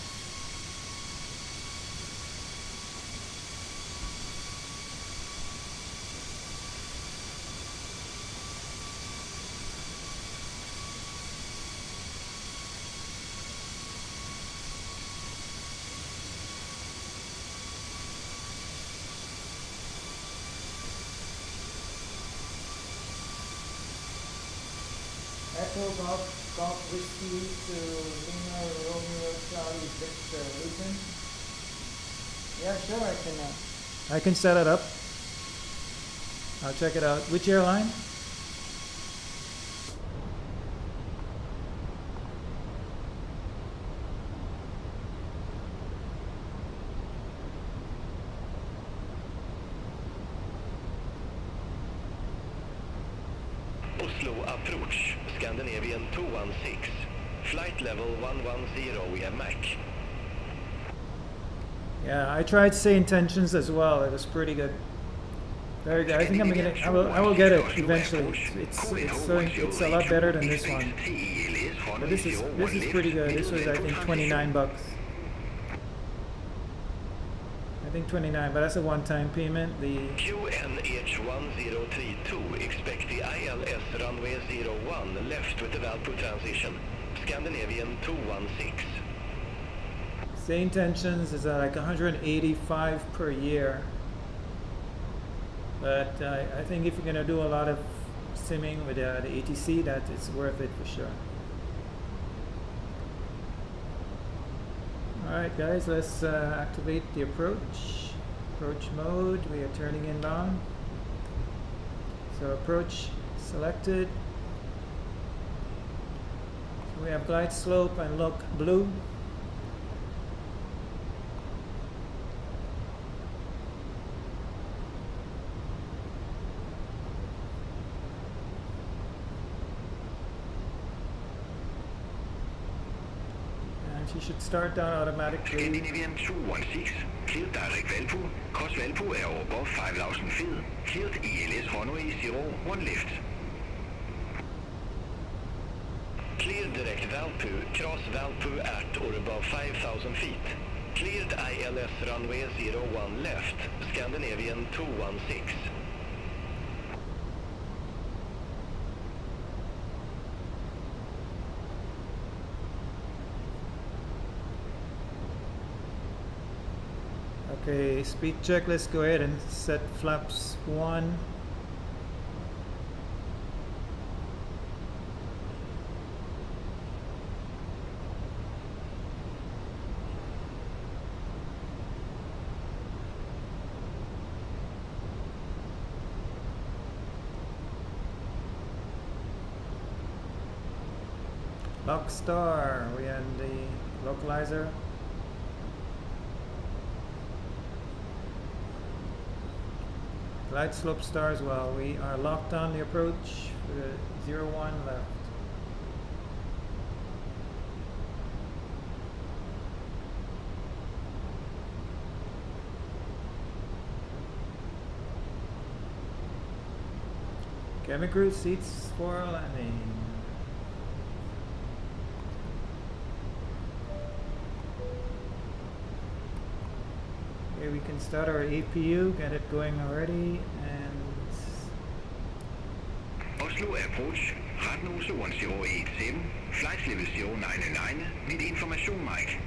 Echo Golf Whiskey to Lima Romeo Charlie Victor Luton. Yeah, sure, I can set it up. I'll check it out. Which airline? Oslo approach, Scandinavian 216, flight level 110 via Mac. Yeah, I tried say intentions as well. It was pretty good. Very good. I think I will get it eventually. It's a lot better than this one. But this is pretty good. This was I think $29. I think 29, but that's a one-time payment. The QNH1032, expect the ILS runway 01 left with the Valpo transition, Scandinavian 216. say intentions is like 185 per year. But I think if you're gonna do a lot of simming with the ATC, that it's worth it for sure. Alright guys, let's activate the approach mode. We are turning inbound. So approach selected. So we have glide slope and look blue. She should start down automatically. Scandinavian 216, cleared direct Valpo, cross Valpo er above 5,000 feet, cleared ELS runway 01 left. Clear direct Valpo, cross Valpo at or above 5,000 feet. Cleared ILS runway 01 left, Scandinavian 216. Okay, speed check, let's go ahead and set flaps 1. Lock star, we have the localizer. Glide slope star as well. We are locked on the approach for the 01 left. Cabin crew seats for landing. Okay, we can start our APU, get it going already, and Oslo approach, retnose 1087, flight level 099, mit information Mike.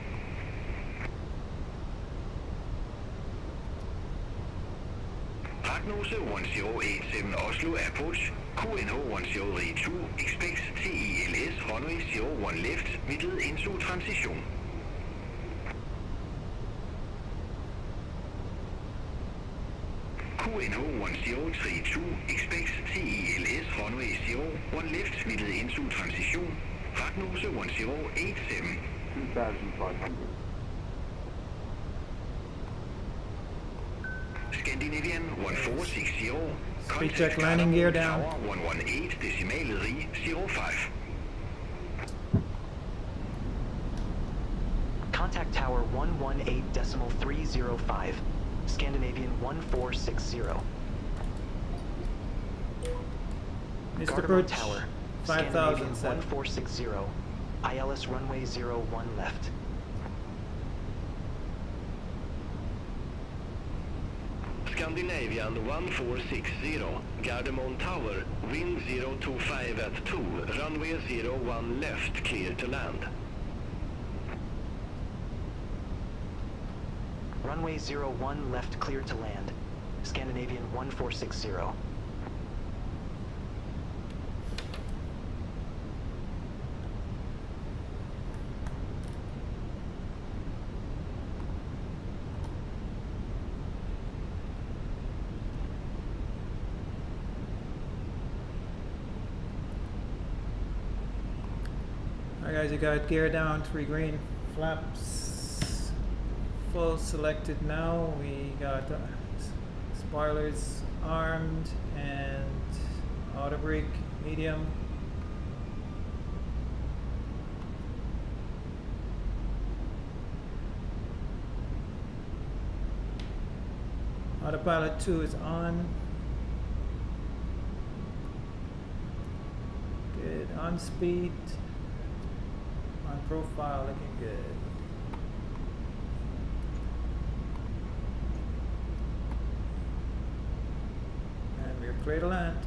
Retnose 1087 Oslo approach, QNH 1032, expects TELS runway 01 left, middle into transition. QNH 1032 expects TELS runway 01 left, middle into transition. Retnose 1087. 2,500. Scandinavian 1460. speed check landing gear down. 118 decimal 05. Contact Tower 118.305, Scandinavian 1460. Mr. Gardermoen Birch, Tower, 5,000 Scandinavian set. 1460, ILS runway 01 left. Scandinavian 1460, Gardermoen Tower, wind 025 at 2, runway 01 left, clear to land. Runway 01 left, clear to land. Scandinavian 1460. Alright guys, you got gear down, 3 green flaps, full selected now. We got spoilers armed and auto brake medium. Autopilot 2 is on. Good, on speed. On profile, looking good. And we're clear to land.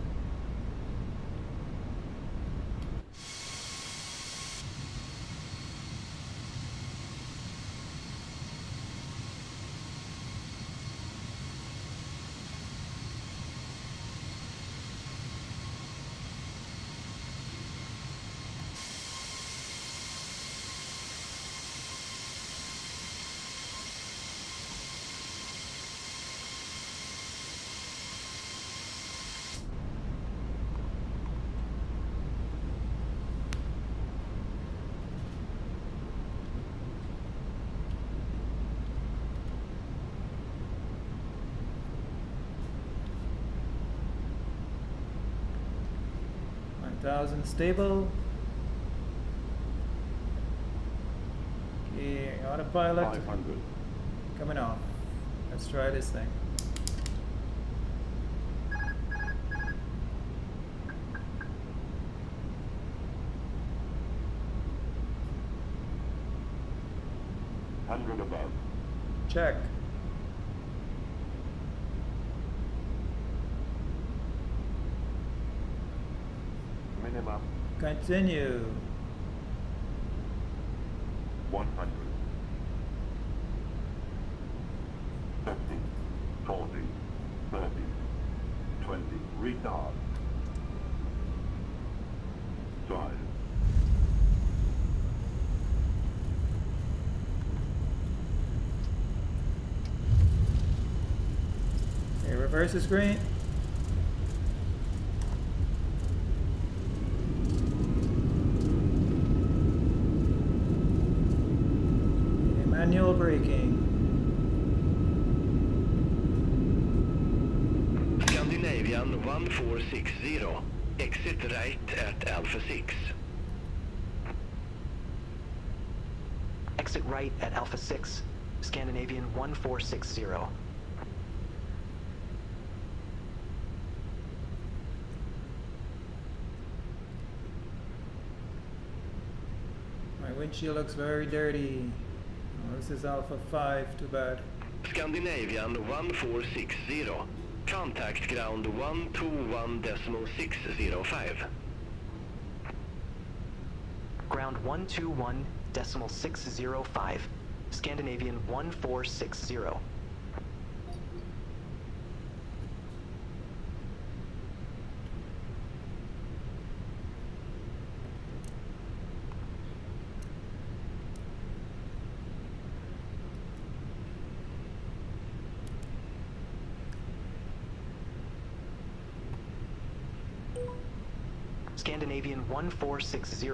Stable. Okay, autopilot. 500. Coming off. Let's try this thing. Above. Check. Minimum Continue. 100. 50, 40, 30, 20. Retard. Drive. Okay, reverse is green. Manual braking. Scandinavian 1460, exit right at Alpha 6. Exit right at Alpha 6, Scandinavian 1460. My windshield looks very dirty. Oh, this is Alpha 5, too bad. Scandinavian 1460, contact ground 121.605. Ground 121.605, Scandinavian 1460. Scandinavian 1460,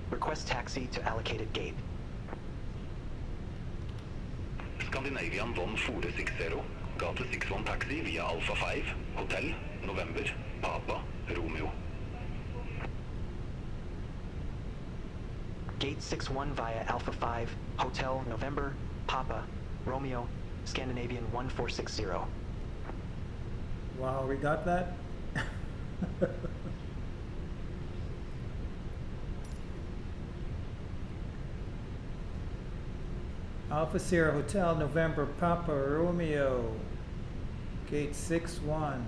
request taxi to allocated gate. Scandinavian 1460, Gata 61 taxi via Alpha 5, Hotel, November, Papa, Romeo. Gate 6-1 via Alpha 5, Hotel November, Papa, Romeo, Scandinavian 1460. Wow, we got that? Alpha Sierra Hotel November Papa Romeo, Gate 6-1.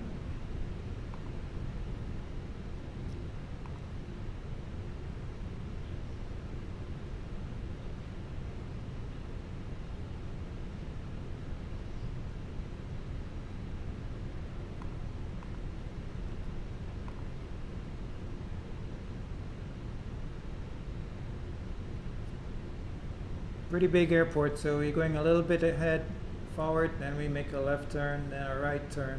Pretty big airport, so we're going a little bit ahead, forward, then we make a left turn, then a right turn.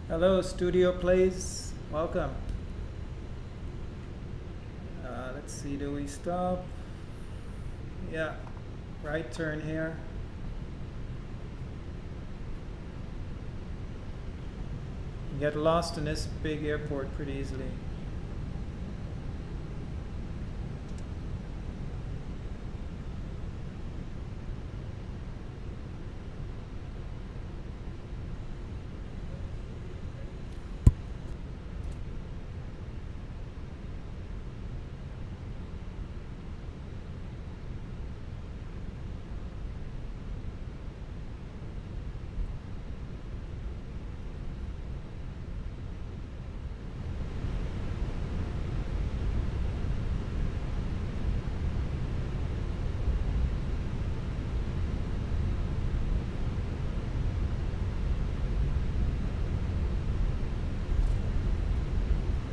Hello, Studio Plays. Welcome. Let's see, do we stop? Yeah, right turn here. You get lost in this big airport pretty easily.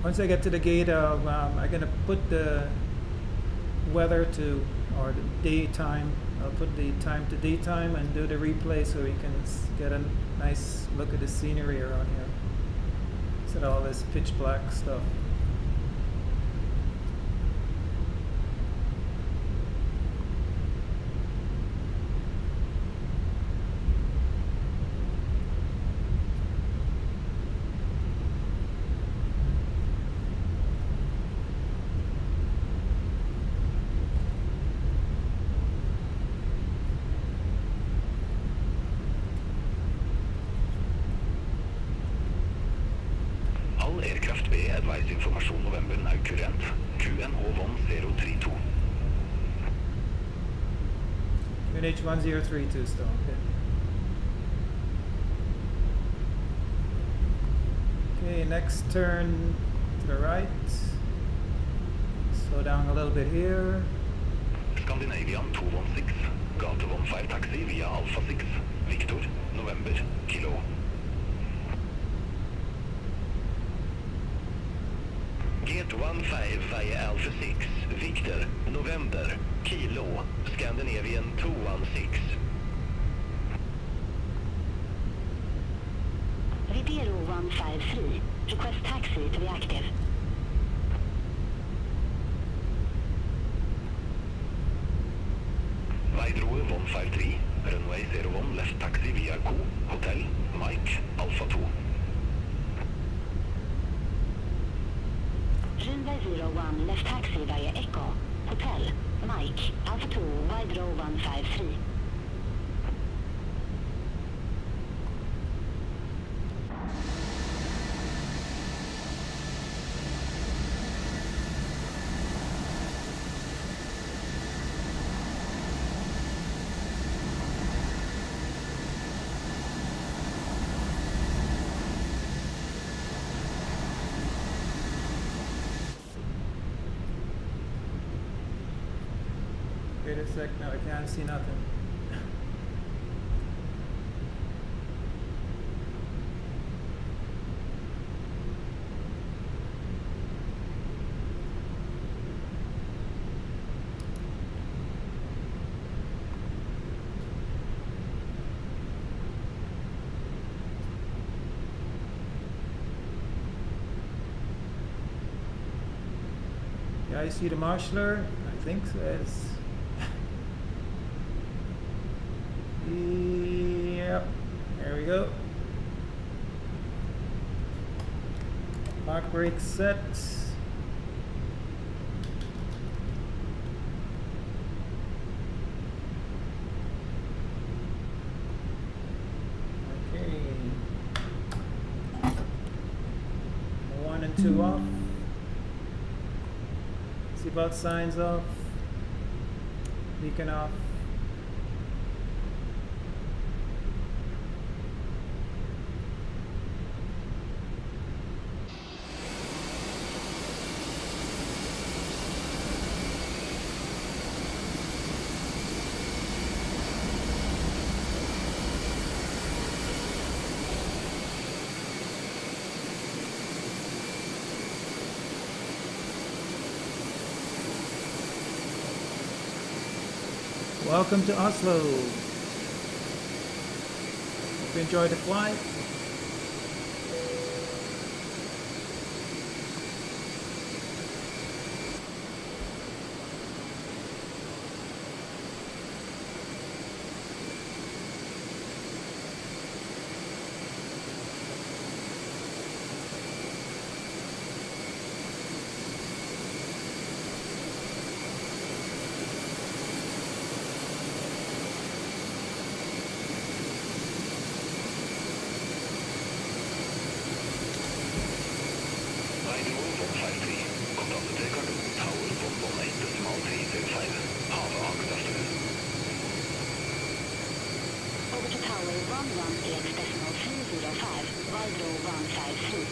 Once I get to the gate, I'm going to put the weather to, or the daytime. I'll put the time to daytime and do the replay so we can get a nice look at the scenery around here. Instead of all this pitch black stuff. Information November now current. QNH1032. QNH1032 still, okay. Okay, next turn to the right. Slow down a little bit here. Scandinavian 216. Gate 15 taxi via Alpha 6. Victor, November, Kilo. Gate 15 via Alpha 6, Victor, November, Kilo, Scandinavian 216. Vipero 153, request taxi to be active. Vidroe 153, runway 01, left taxi via Co, Hotel, Mike, Alpha 2. Runway 01, left taxi via Echo, Hotel, Mike, Alpha 2, Vidroe 153. Wait a sec, no, I can't see nothing. Yeah, I see the marshaller. I think so. Yes. Yep. There we go. Park brake set. Okay. 1 and 2 off. Seatbelt signs off. Beacon off. Welcome to Oslo. Hope you enjoyed the flight. Over to tower 11X.305, Valdro 153.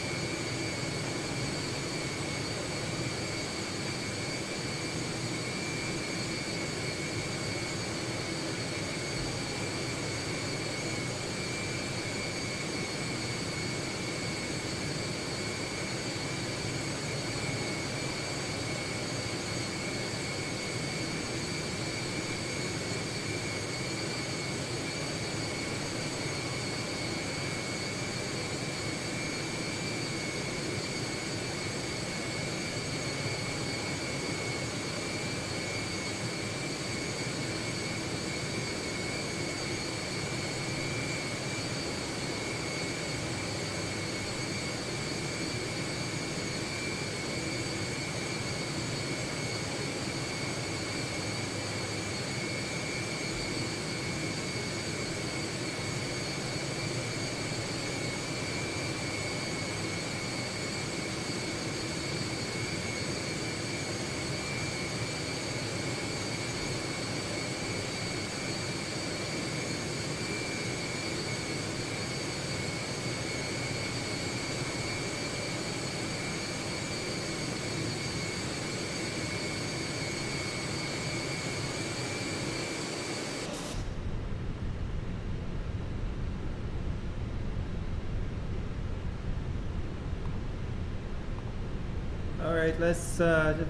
Alright, let's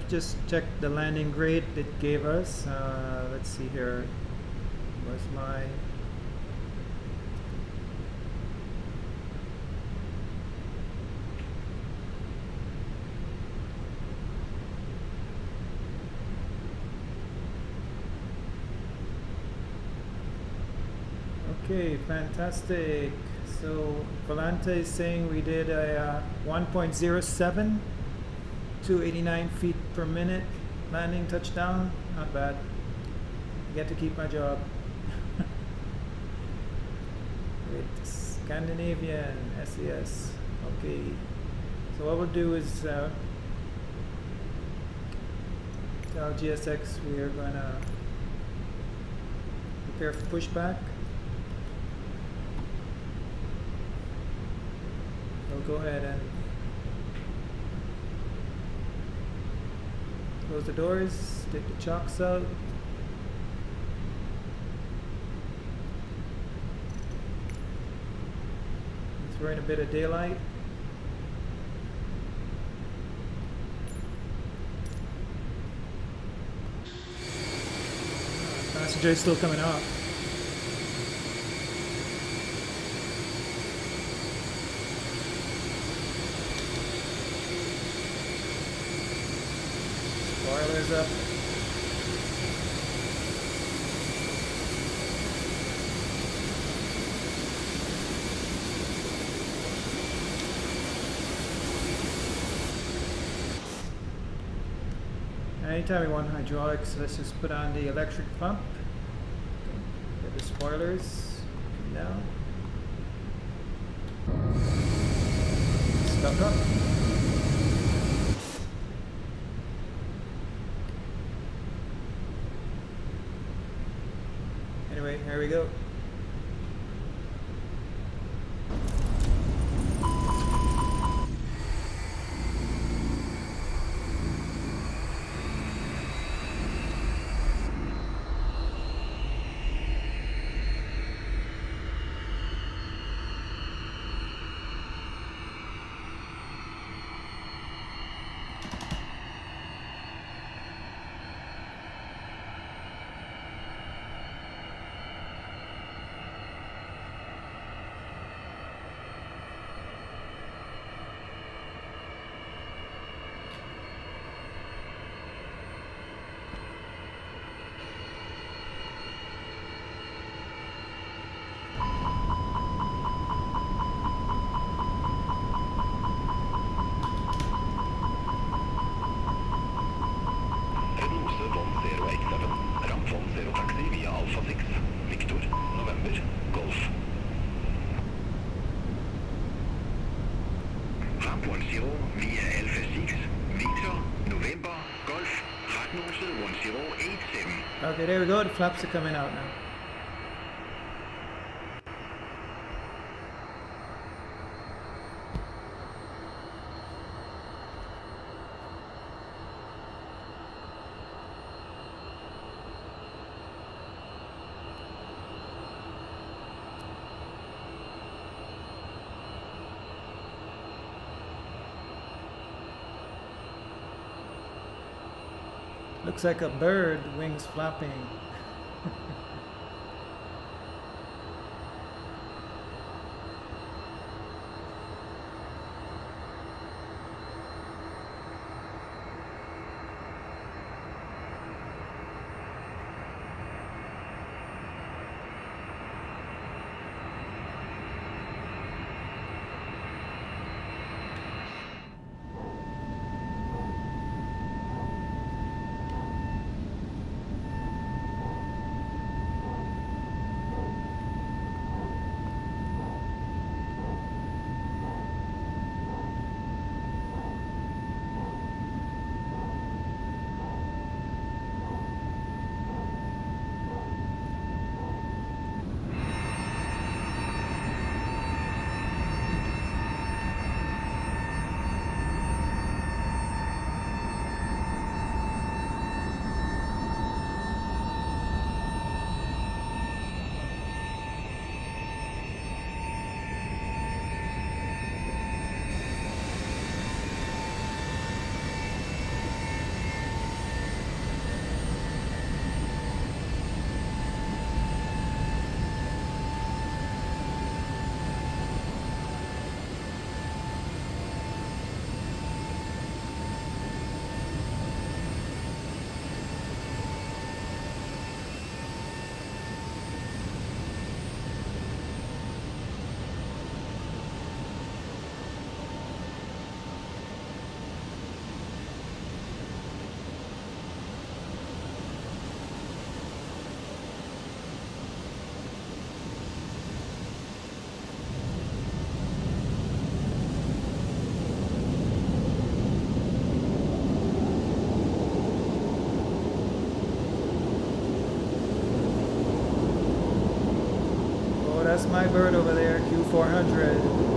just check the landing grade it gave us. Let's see here. Where's my... Okay, fantastic. So Volante is saying we did a 1.07, 289 feet per minute landing touchdown. Not bad. I get to keep my job. Wait, Scandinavian SAS. Okay. So what we'll do is tell GSX we are gonna prepare for pushback. Go ahead and close the doors, take the chocks out. So we're in a bit of daylight. Passenger is still coming off. Spoilers up. Anytime we want hydraulics, let's just put on the electric pump. Get the spoilers down. Stuck up. Anyway, here we go. Okay, there we go. The flaps are coming out now. Looks like a bird, wings flapping. That's my bird over there, Q400.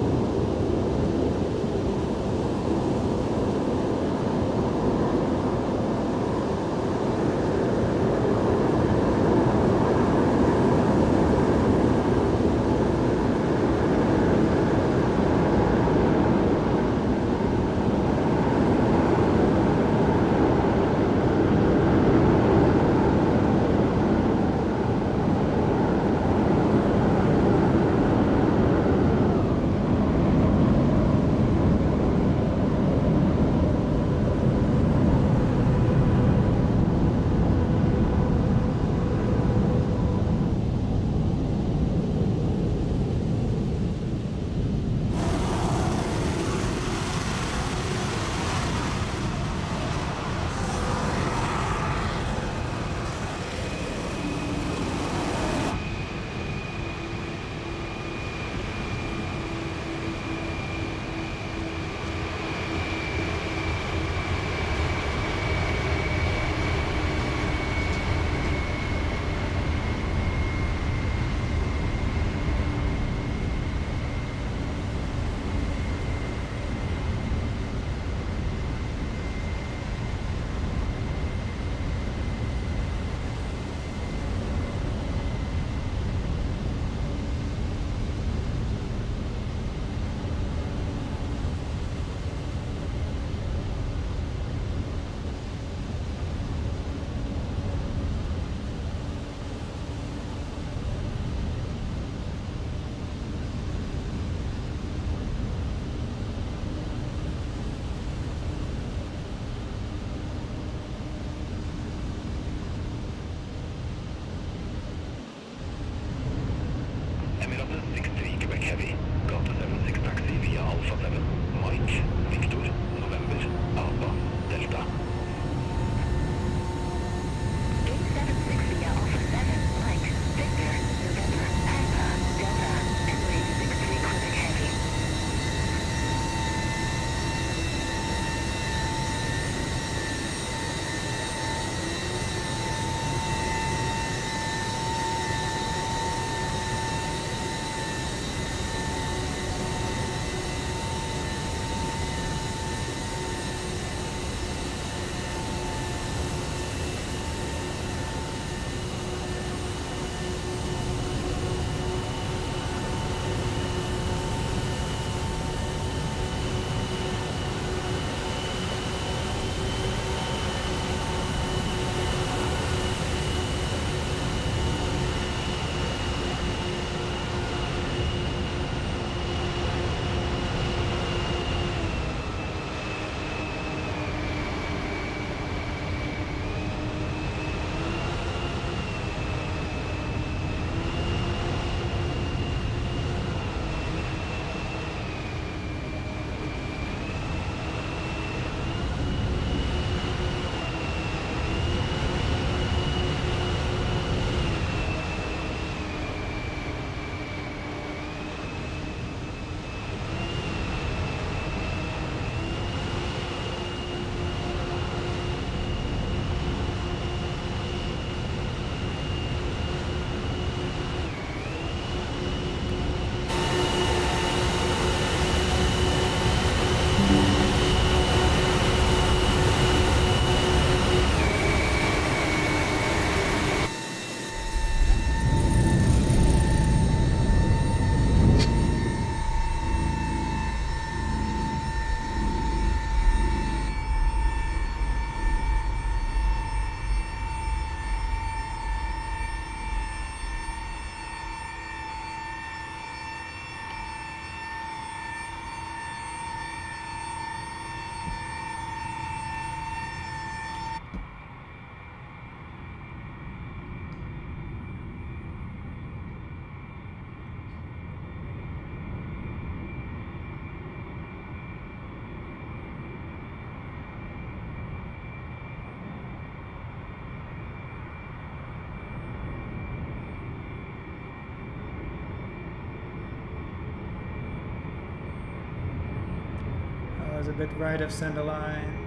was a bit right of center line.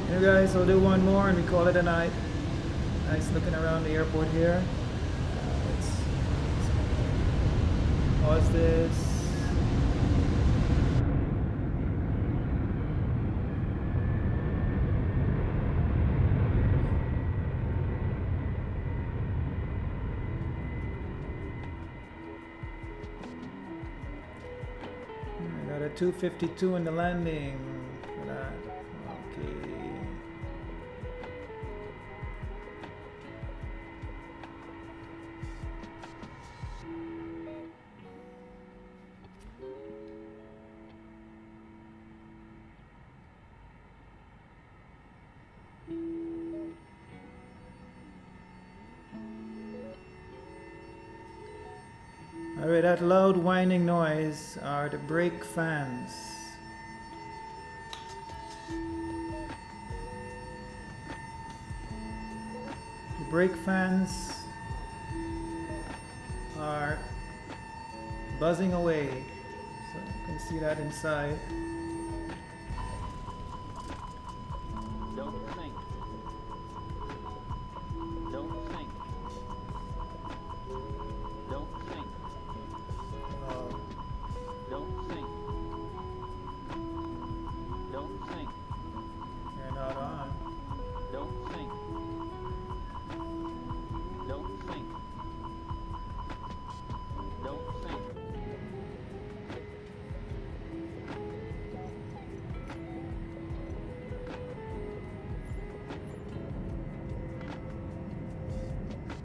Hey guys, I'll do one more and we call it a night. Nice looking around the airport here. Let's pause this. I got a 252 in the landing for that. Okay. Alright, that loud whining noise are the brake fans. The brake fans are buzzing away, so you can see that inside. Don't think